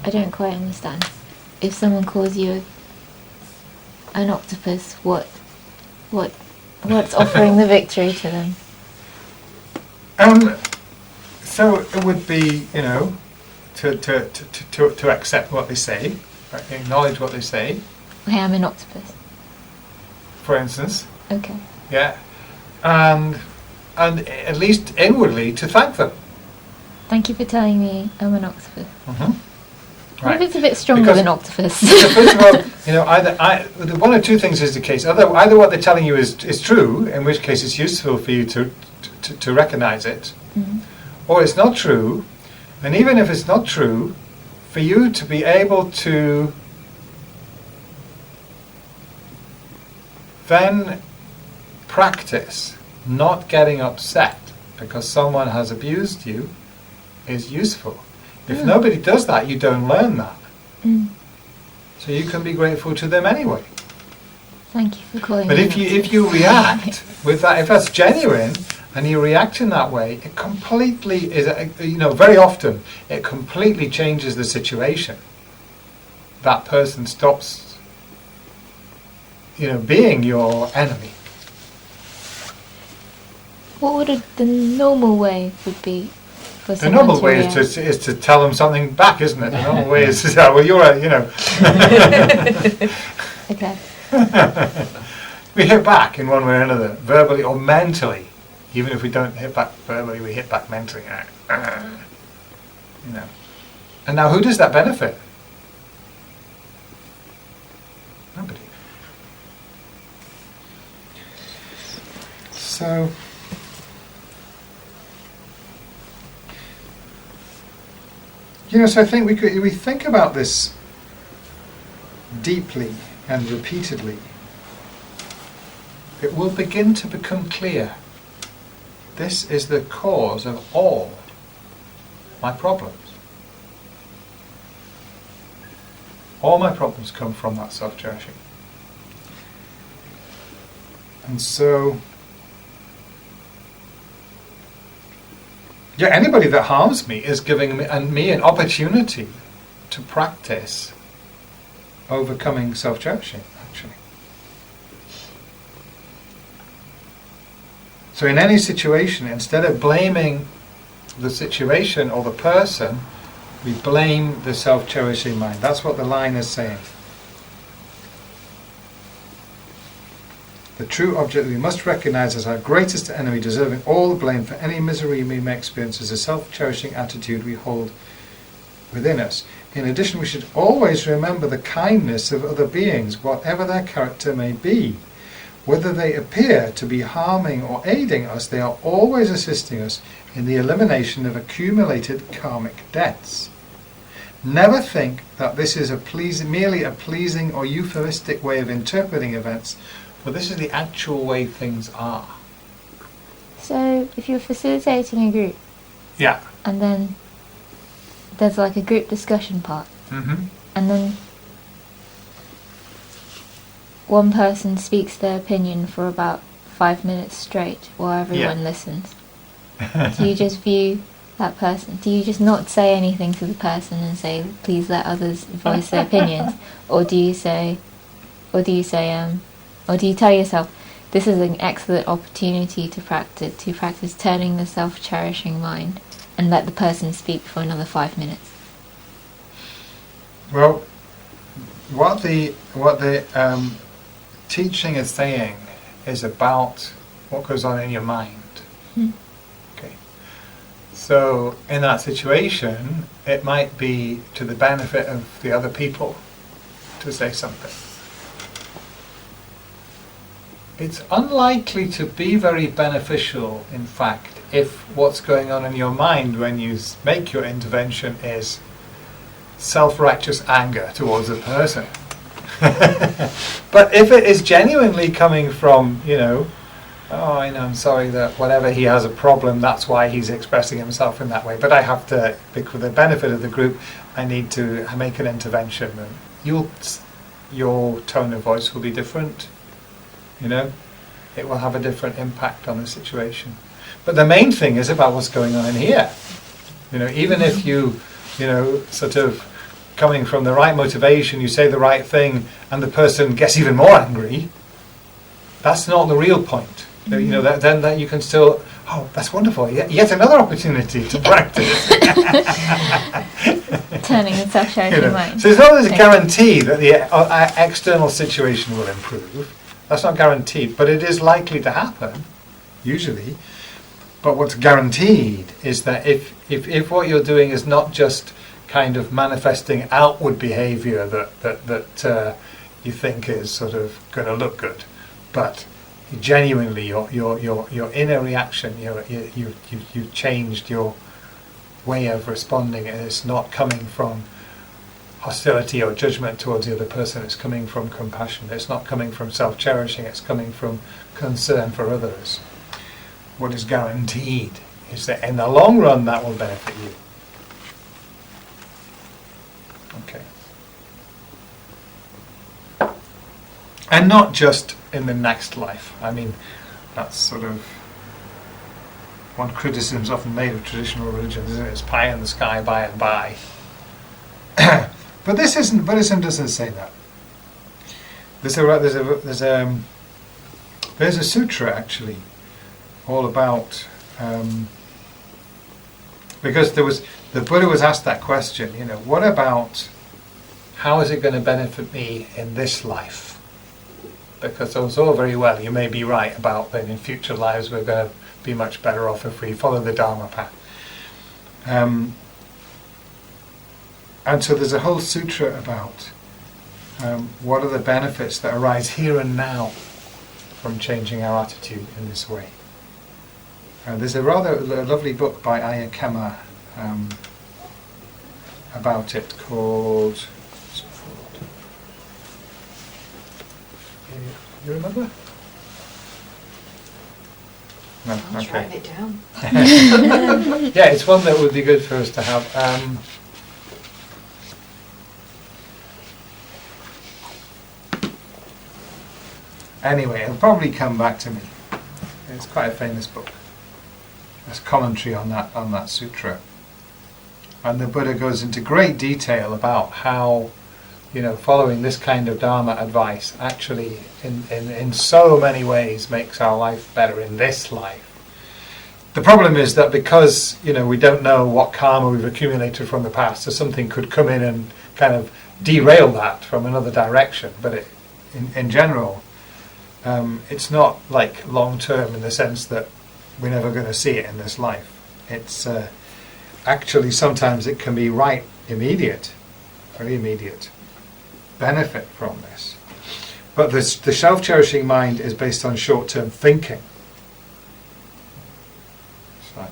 I don't quite understand. If someone calls you an octopus, what's offering the victory to them? So it would be, to accept what they say, right? Acknowledge what they say. Okay, I'm an octopus. For instance. Okay. Yeah. And at least inwardly to thank them. Thank you for telling me I'm an octopus. What if it's a bit stronger Because- than octopus? So first of all, one or two things is the case. Either what they're telling you is true, in which case it's useful for you to recognise it, or it's not true, and even if it's not true, for you to be able to then practice not getting upset because someone has abused you is useful. If nobody does that, you don't learn that. So you can be grateful to them anyway. Thank you for calling But me if an you octopus. react with that, if that's genuine, and you react in that way, it completely is. Very often it completely changes the situation. That person stops, being your enemy. What would the normal way would be for The someone normal to way react? is to tell them something back, isn't it? The normal way is to say, well, you're Okay. we hit back in one way or another, verbally or mentally. Even if we don't hit back verbally, we hit back mentally. And now, who does that benefit? Nobody. So, so I think we think about this deeply and repeatedly, it will begin to become clear. This is the cause of all my problems. All my problems come from that self-cherishing. And so, anybody that harms me is giving me an opportunity to practice overcoming self-cherishing, actually. So in any situation, instead of blaming the situation or the person, we blame the self-cherishing mind. That's what the line is saying. The true object that we must recognize as our greatest enemy, deserving all the blame for any misery we may experience, is a self-cherishing attitude we hold within us. In addition, we should always remember the kindness of other beings, whatever their character may be. Whether they appear to be harming or aiding us, they are always assisting us in the elimination of accumulated karmic debts. Never think that this is merely a pleasing or euphemistic way of interpreting events, for this is the actual way things are. So, if you're facilitating a group, Yeah. and then there's like a group discussion part, Mm-hmm. and then one person speaks their opinion for about 5 minutes straight while everyone listens. Do you just view that person? Do you just not say anything to the person and say, please let others voice their opinions? Or do you tell yourself, this is an excellent opportunity to practice turning the self-cherishing mind, and let the person speak for another 5 minutes? Well, what the teaching is saying is about what goes on in your mind. Okay. So in that situation, it might be to the benefit of the other people to say something. It's unlikely to be very beneficial, in fact, if what's going on in your mind when you make your intervention is self-righteous anger towards a person. But if it is genuinely coming from, I'm sorry that whatever he has a problem, that's why he's expressing himself in that way, but I have to, for the benefit of the group, I need to make an intervention, and your tone of voice will be different. It will have a different impact on the situation. But the main thing is about what's going on in here. Even if you, sort of coming from the right motivation, you say the right thing, and the person gets even more angry, that's not the real point. Then you can still, that's wonderful, yet another opportunity to practice. Turning the self-cherishing mind. So it's not a guarantee that the external situation will improve. That's not guaranteed, but it is likely to happen, usually. But what's guaranteed is that if what you're doing is not just kind of manifesting outward behaviour that you think is sort of going to look good, but genuinely your inner reaction, you've changed your way of responding, and it's not coming from hostility or judgment towards the other person. It's coming from compassion. It's not coming from self-cherishing. It's coming from concern for others. What is guaranteed is that in the long run that will benefit you. Okay. And not just in the next life. I mean, that's sort of one criticism is often made of traditional religions, isn't it? It's pie in the sky by and by. But Buddhism doesn't say that. There's a sutra actually, all about because the Buddha was asked that question. What about how is it going to benefit me in this life? Because it was all very well. You may be right about that in future lives we're going to be much better off if we follow the Dharma path. And so there's a whole sutra about what are the benefits that arise here and now from changing our attitude in this way. There's a rather lovely book by Ayakema about it called... You remember? No, I was okay. writing it down. Yeah, it's one that would be good for us to have. Anyway, it'll probably come back to me. It's quite a famous book. There's commentary on that sutra. And the Buddha goes into great detail about how, following this kind of Dharma advice actually in so many ways makes our life better in this life. The problem is that because, we don't know what karma we've accumulated from the past, so something could come in and kind of derail that from another direction. But in general, it's not like long-term in the sense that we're never going to see it in this life. It's actually sometimes it can be right immediate, very immediate benefit from this. But the self-cherishing mind is based on short-term thinking. It's like,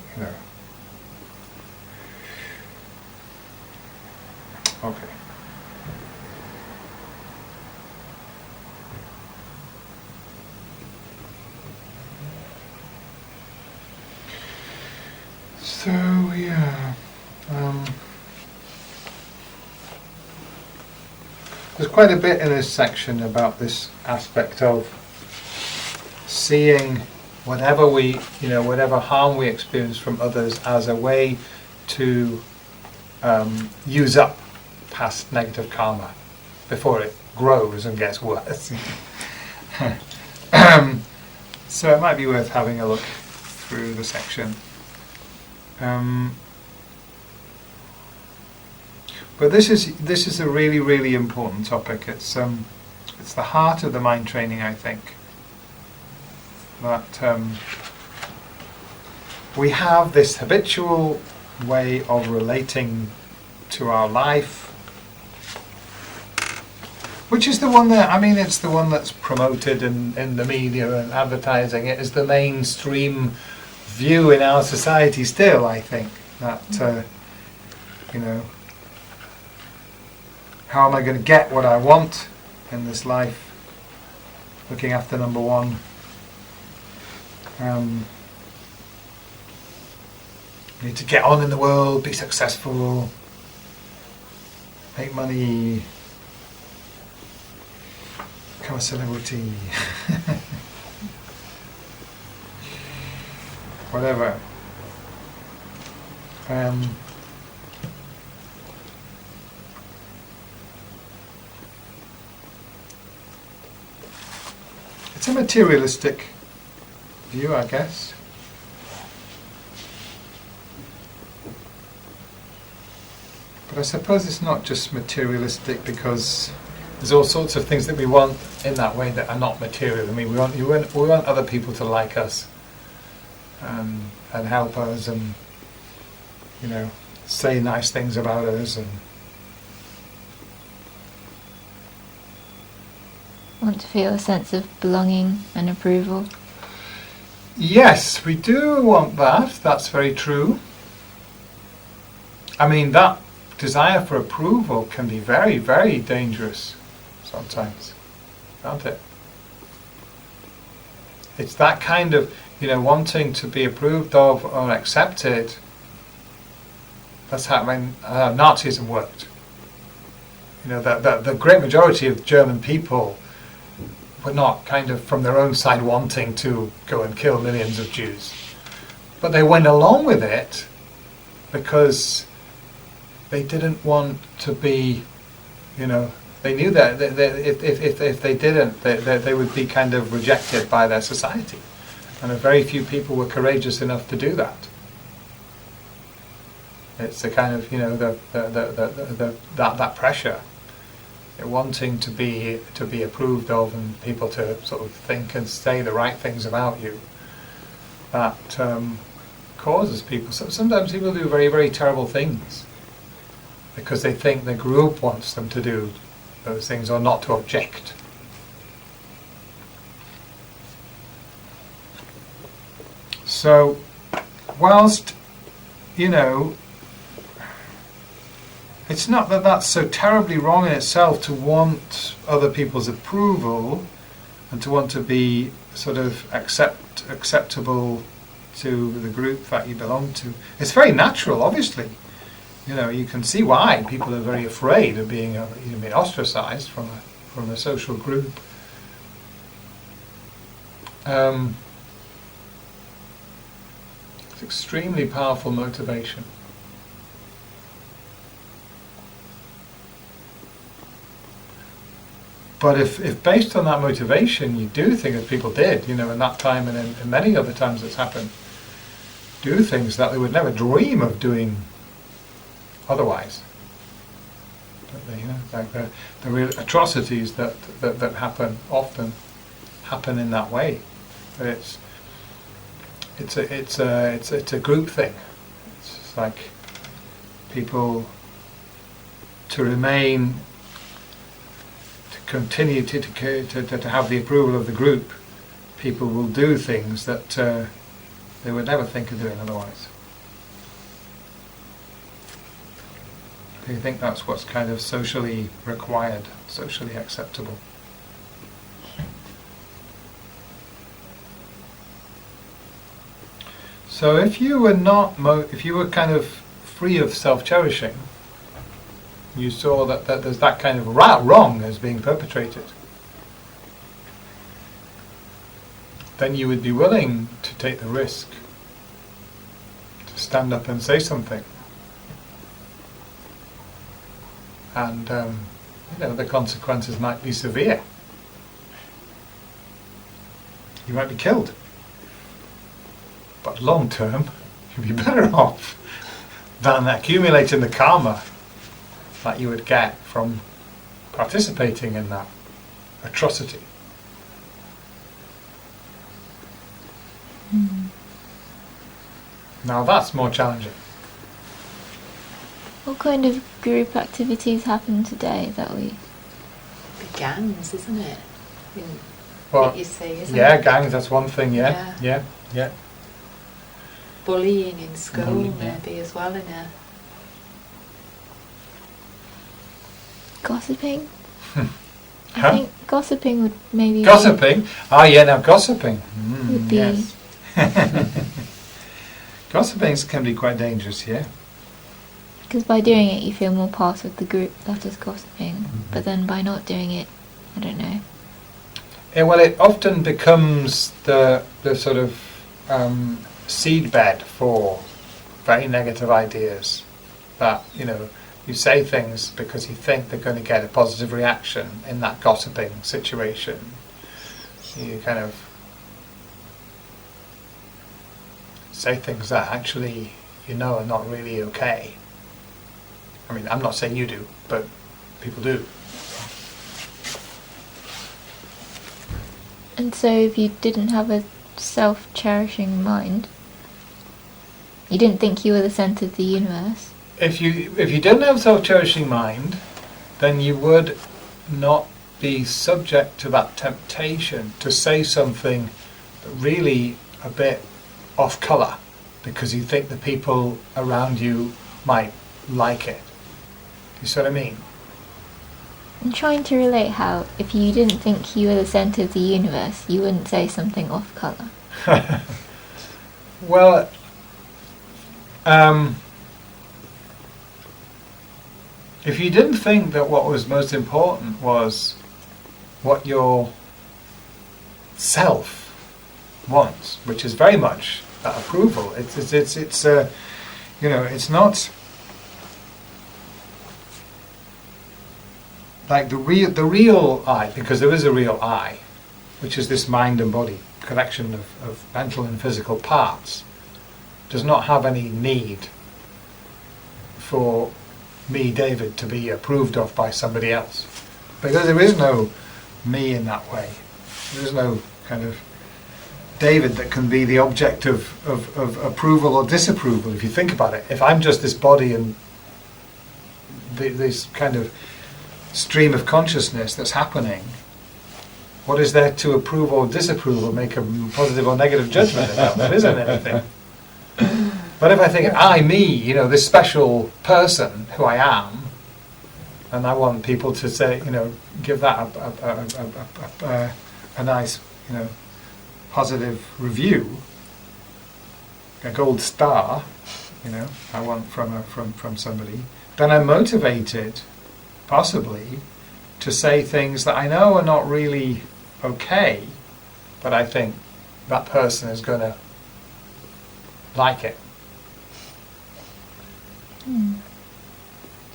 Okay. So, yeah. There's quite a bit in this section about this aspect of seeing whatever harm we experience from others as a way to use up past negative karma before it grows and gets worse. So it might be worth having a look through the section. But this is a really, really important topic. It's the heart of the mind training, I think. That we have this habitual way of relating to our life, which is the one it's the one that's promoted in the media and advertising. It is the mainstream view in our society still, I think, that how am I going to get what I want in this life? Looking after number one. Need to get on in the world, be successful, make money, become a celebrity. Whatever. It's a materialistic view, I guess. But I suppose it's not just materialistic because there's all sorts of things that we want in that way that are not material. I mean, we want other people to like us and help us, and say nice things about us and Want to feel a sense of belonging and approval. yes, we do want that. That's very true. I mean, that desire for approval can be very, very dangerous sometimes, can't it? It's that kind of, wanting to be approved of or accepted. That's how Nazism worked. The great majority of German people were not kind of from their own side wanting to go and kill millions of Jews. But they went along with it because they didn't want to be, they knew that if they didn't, they would be kind of rejected by their society. And very few people were courageous enough to do that. It's the kind of, that pressure. Wanting to be approved of and people to sort of think and say the right things about you, that causes people. Sometimes people do very, very terrible things because they think the group wants them to do those things or not to object. So, whilst, it's not that that's so terribly wrong in itself to want other people's approval and to want to be sort of acceptable to the group that you belong to. It's very natural, obviously. You can see why people are very afraid of being ostracized from a social group. It's extremely powerful motivation. But if based on that motivation you do things as people did, in that time and in many other times it's happened, do things that they would never dream of doing otherwise. Like the real atrocities that happen often happen in that way. But it's a group thing. It's like people to remain. Continue to have the approval of the group, people will do things that they would never think of doing otherwise. They think that's what's kind of socially required, socially acceptable. So if you were kind of free of self-cherishing, you saw that there's that kind of wrong as being perpetrated, then you would be willing to take the risk to stand up and say something. And the consequences might be severe. You might be killed. But long term, you'd be better off than accumulating the karma that you would get from participating in that atrocity. Now that's more challenging. What kind of group activities happen today that we... The gangs, isn't it? Well, that you see, isn't yeah, it? gangs, that's one thing, yeah. Bullying in school, Bullying, yeah. maybe as well, in a... Gossiping? I Huh? think gossiping would maybe... Gossiping? Ah, yeah, now gossiping. Would be... Yes. Gossiping can be quite dangerous, yeah. Because by doing it you feel more part of the group that is gossiping, but then by not doing it, I don't know. Yeah, well, it often becomes the sort of seedbed for very negative ideas that, you say things because you think they're going to get a positive reaction in that gossiping situation. You kind of say things that actually are not really okay. I mean, I'm not saying you do, but people do. And so if you didn't have a self-cherishing mind, you didn't think you were the centre of the universe, if you didn't have self-cherishing mind, then you would not be subject to that temptation to say something really a bit off colour because you think the people around you might like it. Do you see what I mean? I'm trying to relate how if you didn't think you were the centre of the universe, you wouldn't say something off colour. Well, if you didn't think that what was most important was what your self wants, which is very much that approval. It's it's not like the real I, because there is a real I, which is this mind and body collection of mental and physical parts, does not have any need for me, David, to be approved of by somebody else. Because there is no me in that way. There is no kind of David that can be the object of approval or disapproval, if you think about it. If I'm just this body and this kind of stream of consciousness that's happening, what is there to approve or disapprove or make a positive or negative judgment about? There isn't anything. But if I think, I, me, this special person who I am, and I want people to say, give that a nice, positive review, a gold star, I want from somebody, then I'm motivated, possibly, to say things that I know are not really okay, but I think that person is going to like it.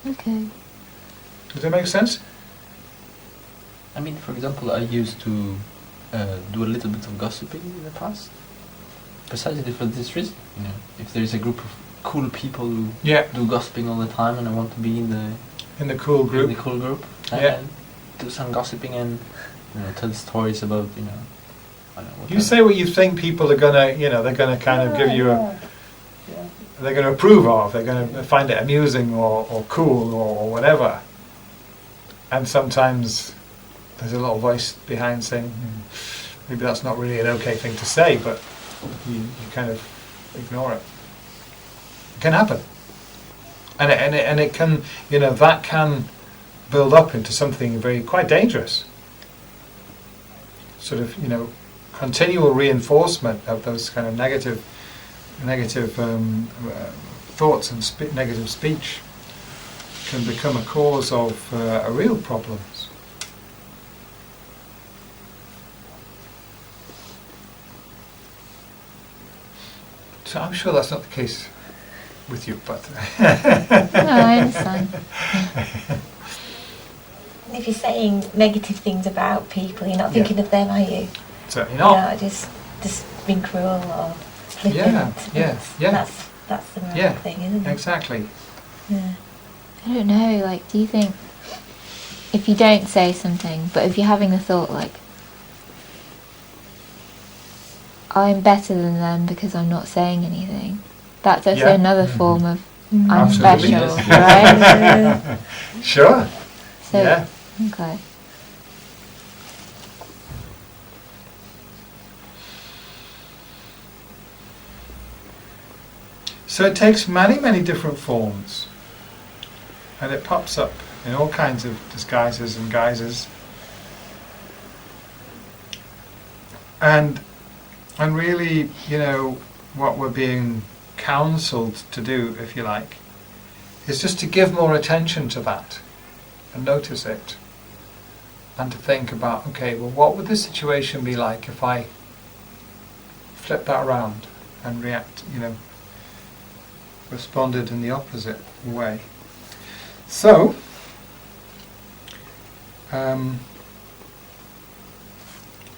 Okay. Does that make sense? I mean, for example, I used to do a little bit of gossiping in the past, precisely for this reason. If there is a group of cool people who do gossiping all the time, and I want to be in the cool group, do some gossiping and tell stories about I don't know. You say what you think people are gonna they're gonna kind of give you they're gonna approve of, they're gonna find it amusing or cool or whatever, and sometimes there's a little voice behind saying maybe that's not really an okay thing to say, but you kind of ignore it. It can happen, and it can that can build up into something quite dangerous. Sort of continual reinforcement of those kind of negative thoughts and negative speech can become a cause of real problems. So I'm sure that's not the case with you, but no, I understand. If you're saying negative things about people, you're not thinking of them, are you? Certainly not. You're not just being cruel or flippant. That's the wrong thing, isn't it? Exactly. Yeah. I don't know, do you think if you don't say something, but if you're having the thought I'm better than them because I'm not saying anything, that's also another form of I'm Absolutely. special, right? Sure. So, okay. So it takes many, many different forms, and it pops up in all kinds of disguises and guises. And really, what we're being counselled to do, if you like, is just to give more attention to that and notice it, and to think about, okay, well, what would the situation be like if I flip that around and responded in the opposite way. So,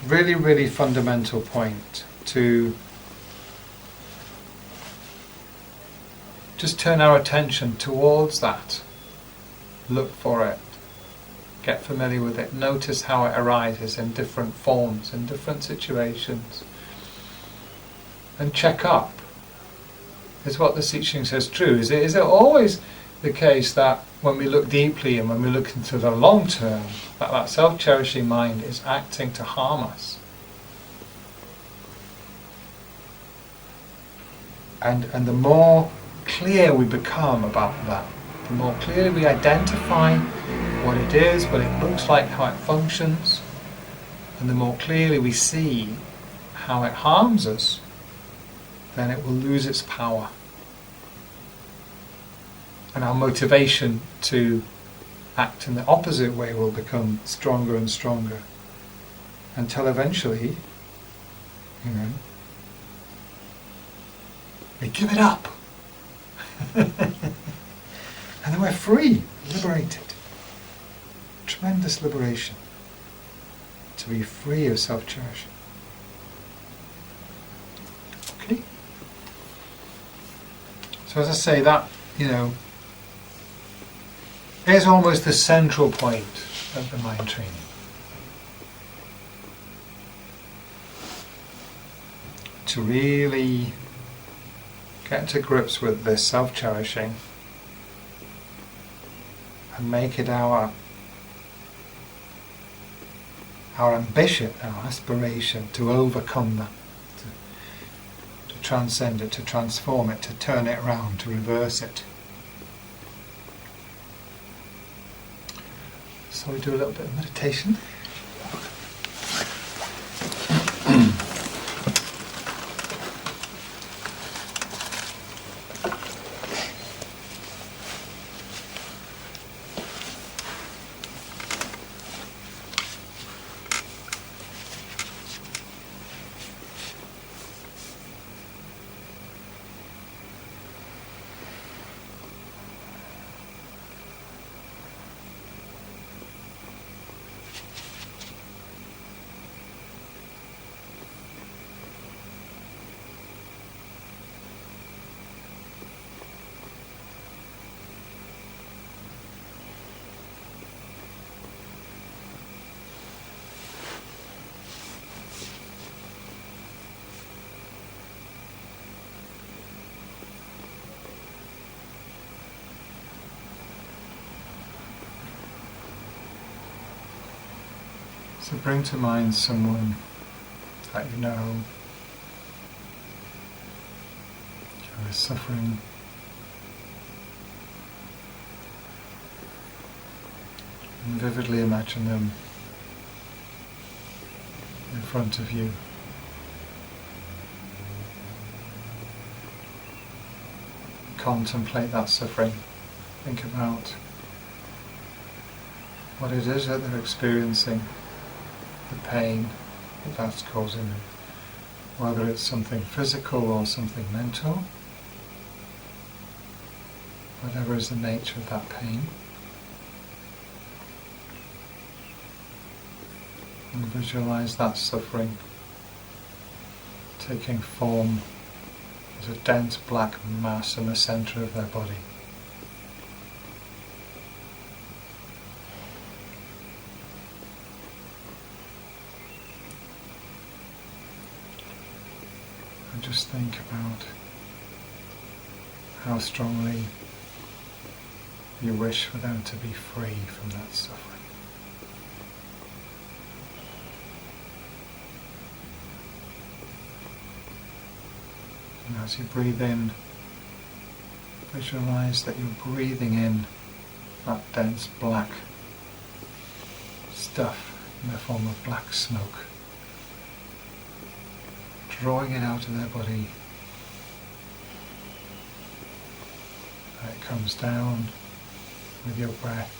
really, really fundamental point to just turn our attention towards that. Look for it. Get familiar with it. Notice how it arises in different forms, in different situations. And check up. is what this teaching says true? Is it always the case that when we look deeply and when we look into the long term, that self-cherishing mind is acting to harm us? And the more clear we become about that, the more clearly we identify what it is, what it looks like, how it functions, and the more clearly we see how it harms us, then it will lose its power. And our motivation to act in the opposite way will become stronger and stronger, until eventually, we give it up. And then we're free, liberated. Tremendous liberation. To be free of self-cherishing. Okay? So as I say, that, is almost the central point of the mind training. To really get to grips with this self-cherishing and make it our ambition, our aspiration to overcome that, to transcend it, to transform it, to turn it around, to reverse it. So we do a little bit of meditation. So bring to mind someone that you know who is suffering. And vividly imagine them in front of you. Contemplate that suffering. Think about what it is that they're experiencing, the pain that that's causing them, whether it's something physical or something mental, whatever is the nature of that pain. And visualize that suffering taking form as a dense black mass in the center of their body. And just think about how strongly you wish for them to be free from that suffering. And as you breathe in, visualize that you're breathing in that dense black stuff in the form of black smoke, drawing it out of their body. And it comes down with your breath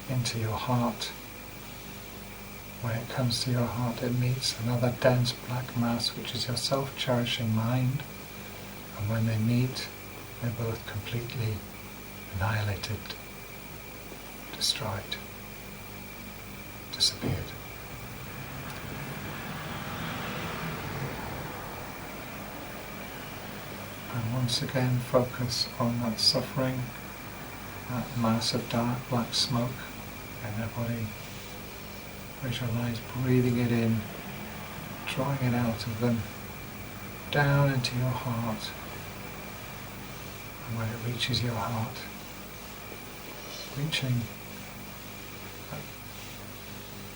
into your heart. When it comes to your heart, it meets another dense black mass, which is your self-cherishing mind. And when they meet, they're both completely annihilated, destroyed, disappeared. And once again, focus on that suffering, that mass of dark black smoke in their body. Visualize breathing it in, drawing it out of them, down into your heart, And when it reaches your heart, reaching that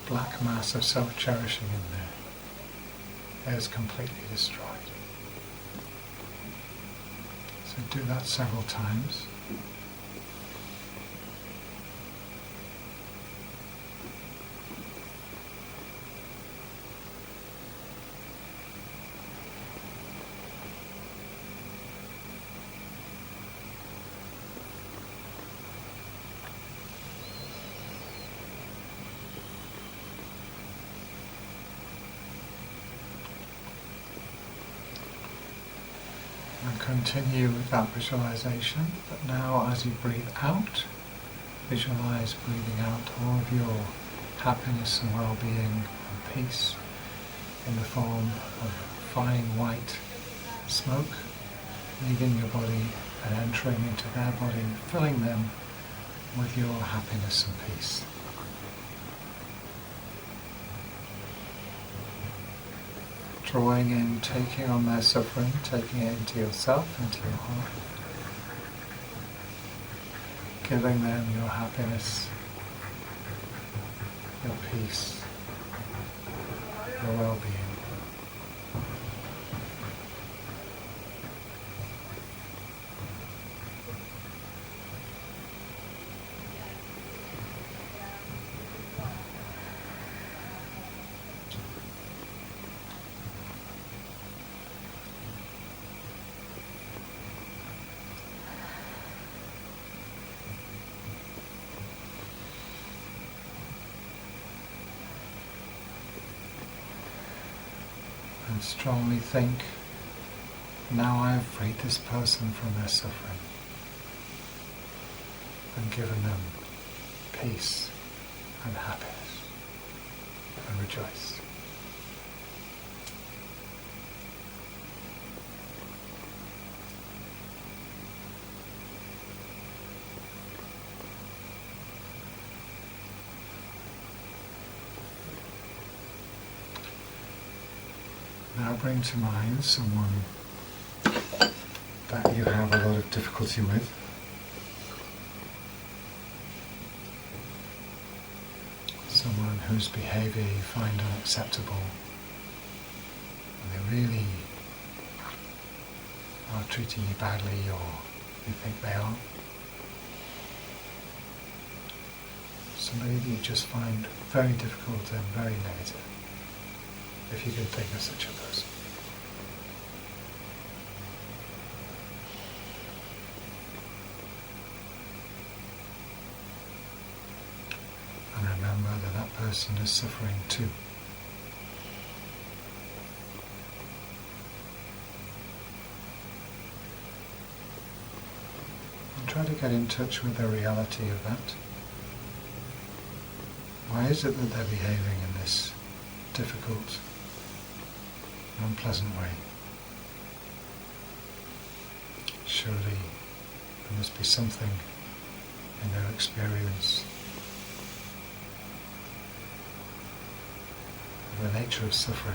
black mass of self-cherishing in there, it is completely destroyed. So do that several times. And continue with that visualization, but now as you breathe out, visualize breathing out all of your happiness and well-being and peace in the form of fine white smoke, leaving your body and entering into their body, filling them with your happiness and peace. Drawing in, taking on their suffering, taking it into yourself, into your heart. Giving them your happiness, your peace, your well-being. And strongly think, now I have freed this person from their suffering and given them peace and happiness, and rejoice. Now bring to mind someone that you have a lot of difficulty with. Someone whose behaviour you find unacceptable, and they really are treating you badly, or you think they are. Somebody that you just find very difficult and very negative, if you can think of such a person. And remember that that person is suffering too. And try to get in touch with the reality of that. Why is it that they're behaving in this difficult, unpleasant way? Surely there must be something in their experience, the nature of suffering,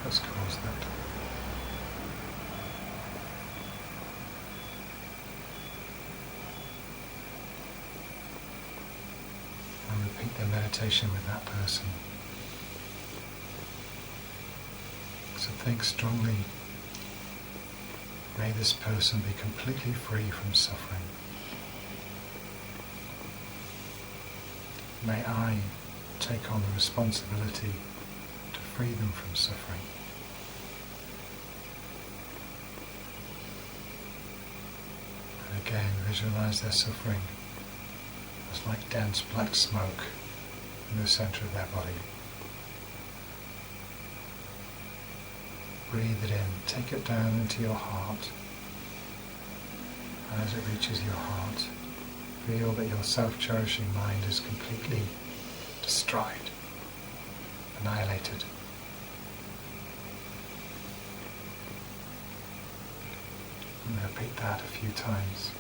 that's caused that. And repeat the meditation with that person. So think strongly, may this person be completely free from suffering. May I take on the responsibility to free them from suffering. And again, visualize their suffering as like dense black smoke in the center of their body. Breathe it in, take it down into your heart, and as it reaches your heart, feel that your self-cherishing mind is completely destroyed, annihilated. And repeat that a few times.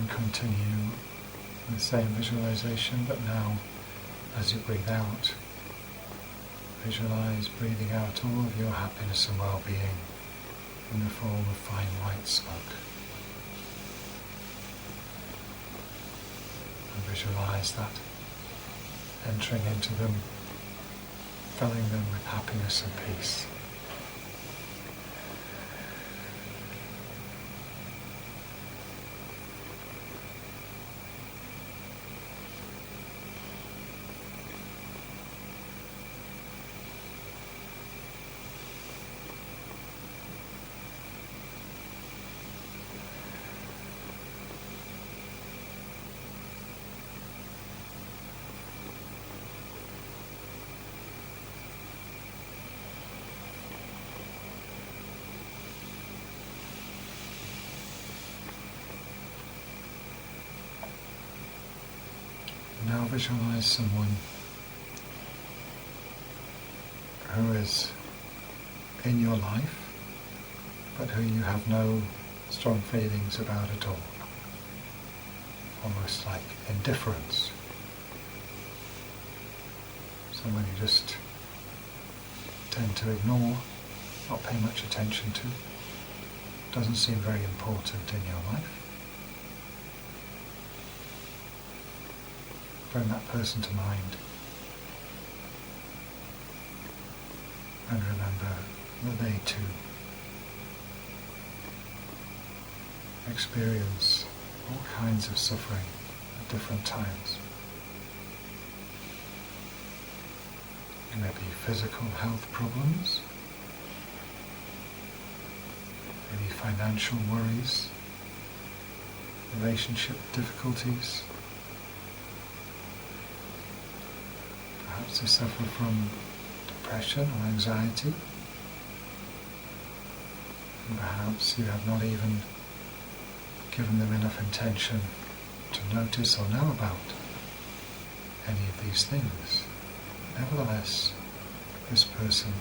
continue with the same visualization, but now as you breathe out, visualize breathing out all of your happiness and well-being in the form of fine white smoke. And visualize that entering into them, filling them with happiness and peace. Now visualize someone who is in your life, but who you have no strong feelings about at all. Almost like indifference. Someone you just tend to ignore, not pay much attention to. Doesn't seem very important in your life. Bring that person to mind and remember that they too experience all kinds of suffering at different times. It may be physical health problems, maybe financial worries, relationship difficulties. Perhaps they suffer from depression or anxiety. And perhaps you have not even given them enough attention to notice or know about any of these things. Nevertheless, this person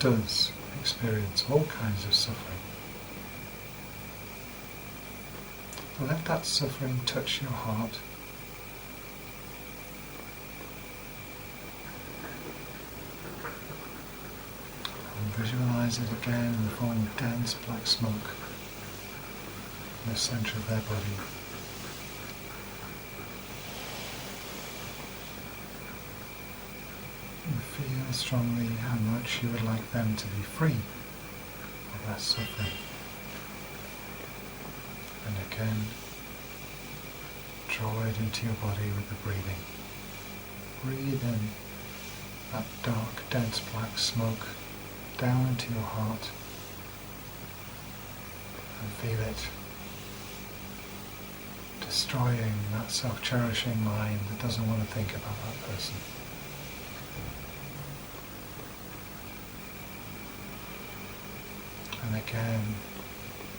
does experience all kinds of suffering. Let that suffering touch your heart. Visualize it again in the form of dense black smoke in the center of their body. And feel strongly how much you would like them to be free of that suffering. And again, draw it into your body with the breathing. Breathe in that dark, dense black smoke down into your heart and feel it destroying that self-cherishing mind that doesn't want to think about that person. And again,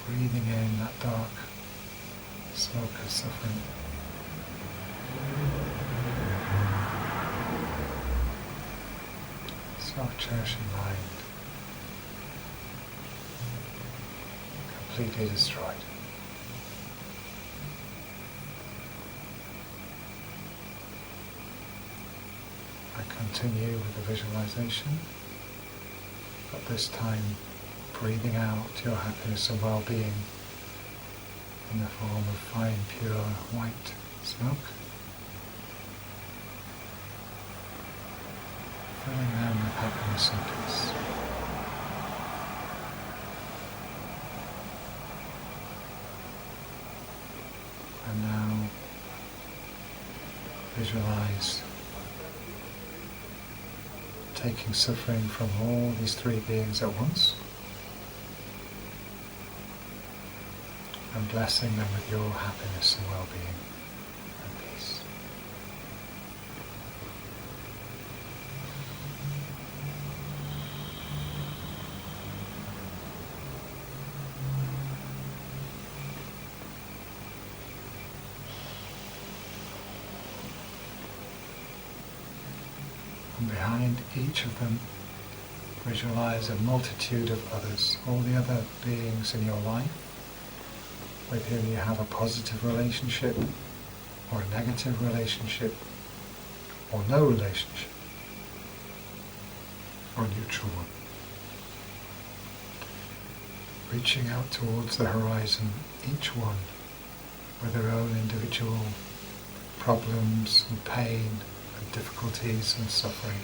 breathing in that dark smoke of suffering. Self-cherishing mind. Completely destroyed. I continue with the visualization, but this time breathing out your happiness and well-being in the form of fine, pure, white smoke, filling them with happiness and peace. And now visualize taking suffering from all these three beings at once and blessing them with your happiness and well-being and peace. And behind each of them, visualize a multitude of others, all the other beings in your life with whom you have a positive relationship, or a negative relationship, or no relationship, or a neutral one. Reaching out towards the horizon, each one with their own individual problems and pain and difficulties and suffering.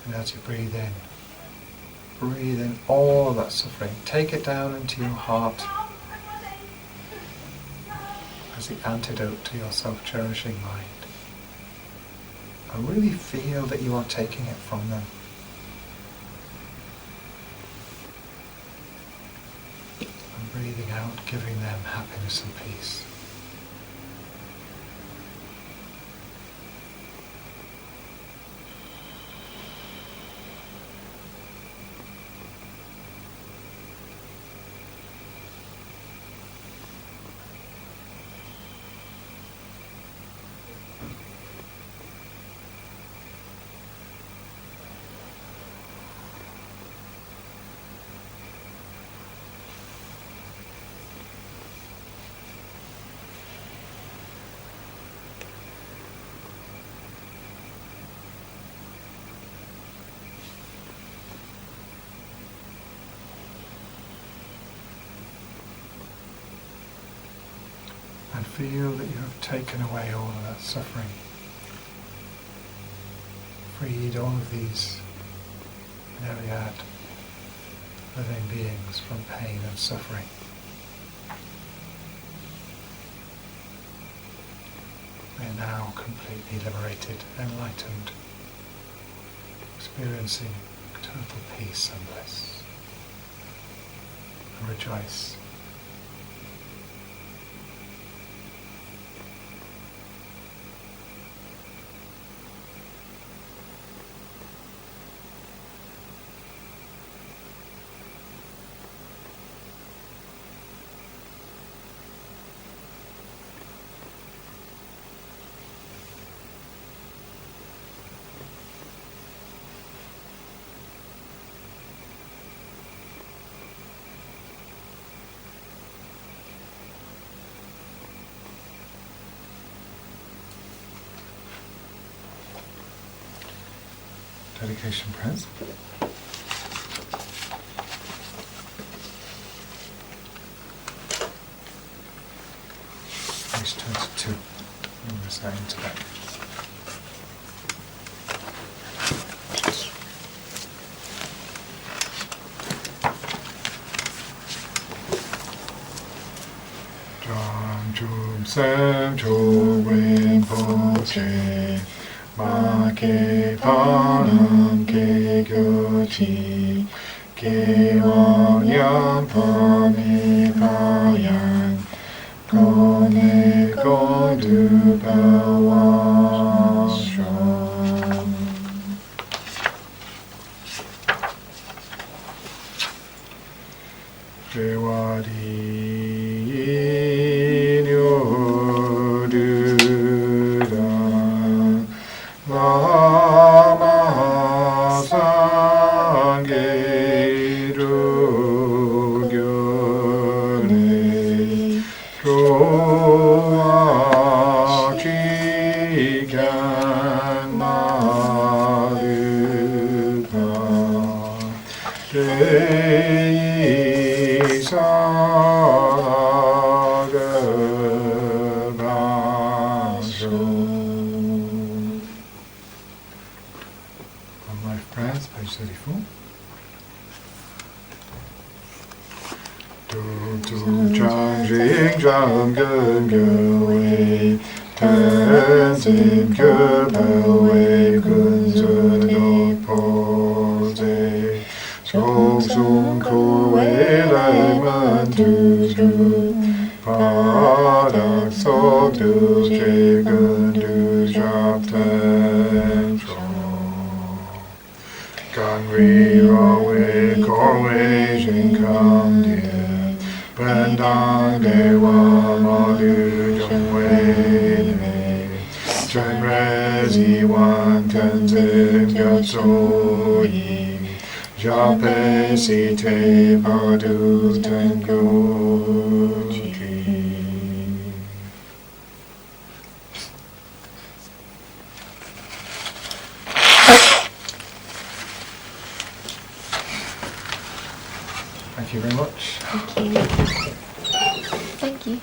And as you breathe in all of that suffering. Take it down into your heart as the antidote to your self-cherishing mind. And really feel that you are taking it from them. And breathing out, giving them happiness and peace. And feel that you have taken away all of that suffering. Freed all of these myriad living beings from pain and suffering. They are now completely liberated, enlightened, experiencing total peace and bliss. And rejoice. Dedication prayers. Page 22. We'll recite into that. Jum Sam Chum Rinpoche Ma ke panam ke gyochi ke wanyam pame payan kone kodu pawashram. Devadi Jam gun away, turns him away, kunzun do pose. Song sung ko lai man tu ju, padak so tu je gun du jap ten chong. Gan ri away, korway jing kam dear. Pendang dewa madu jongwei me, Chen rezi wan tenzin gyatso yi, Jape site badu tenguti. Thank you very much. Thank you. Thank you.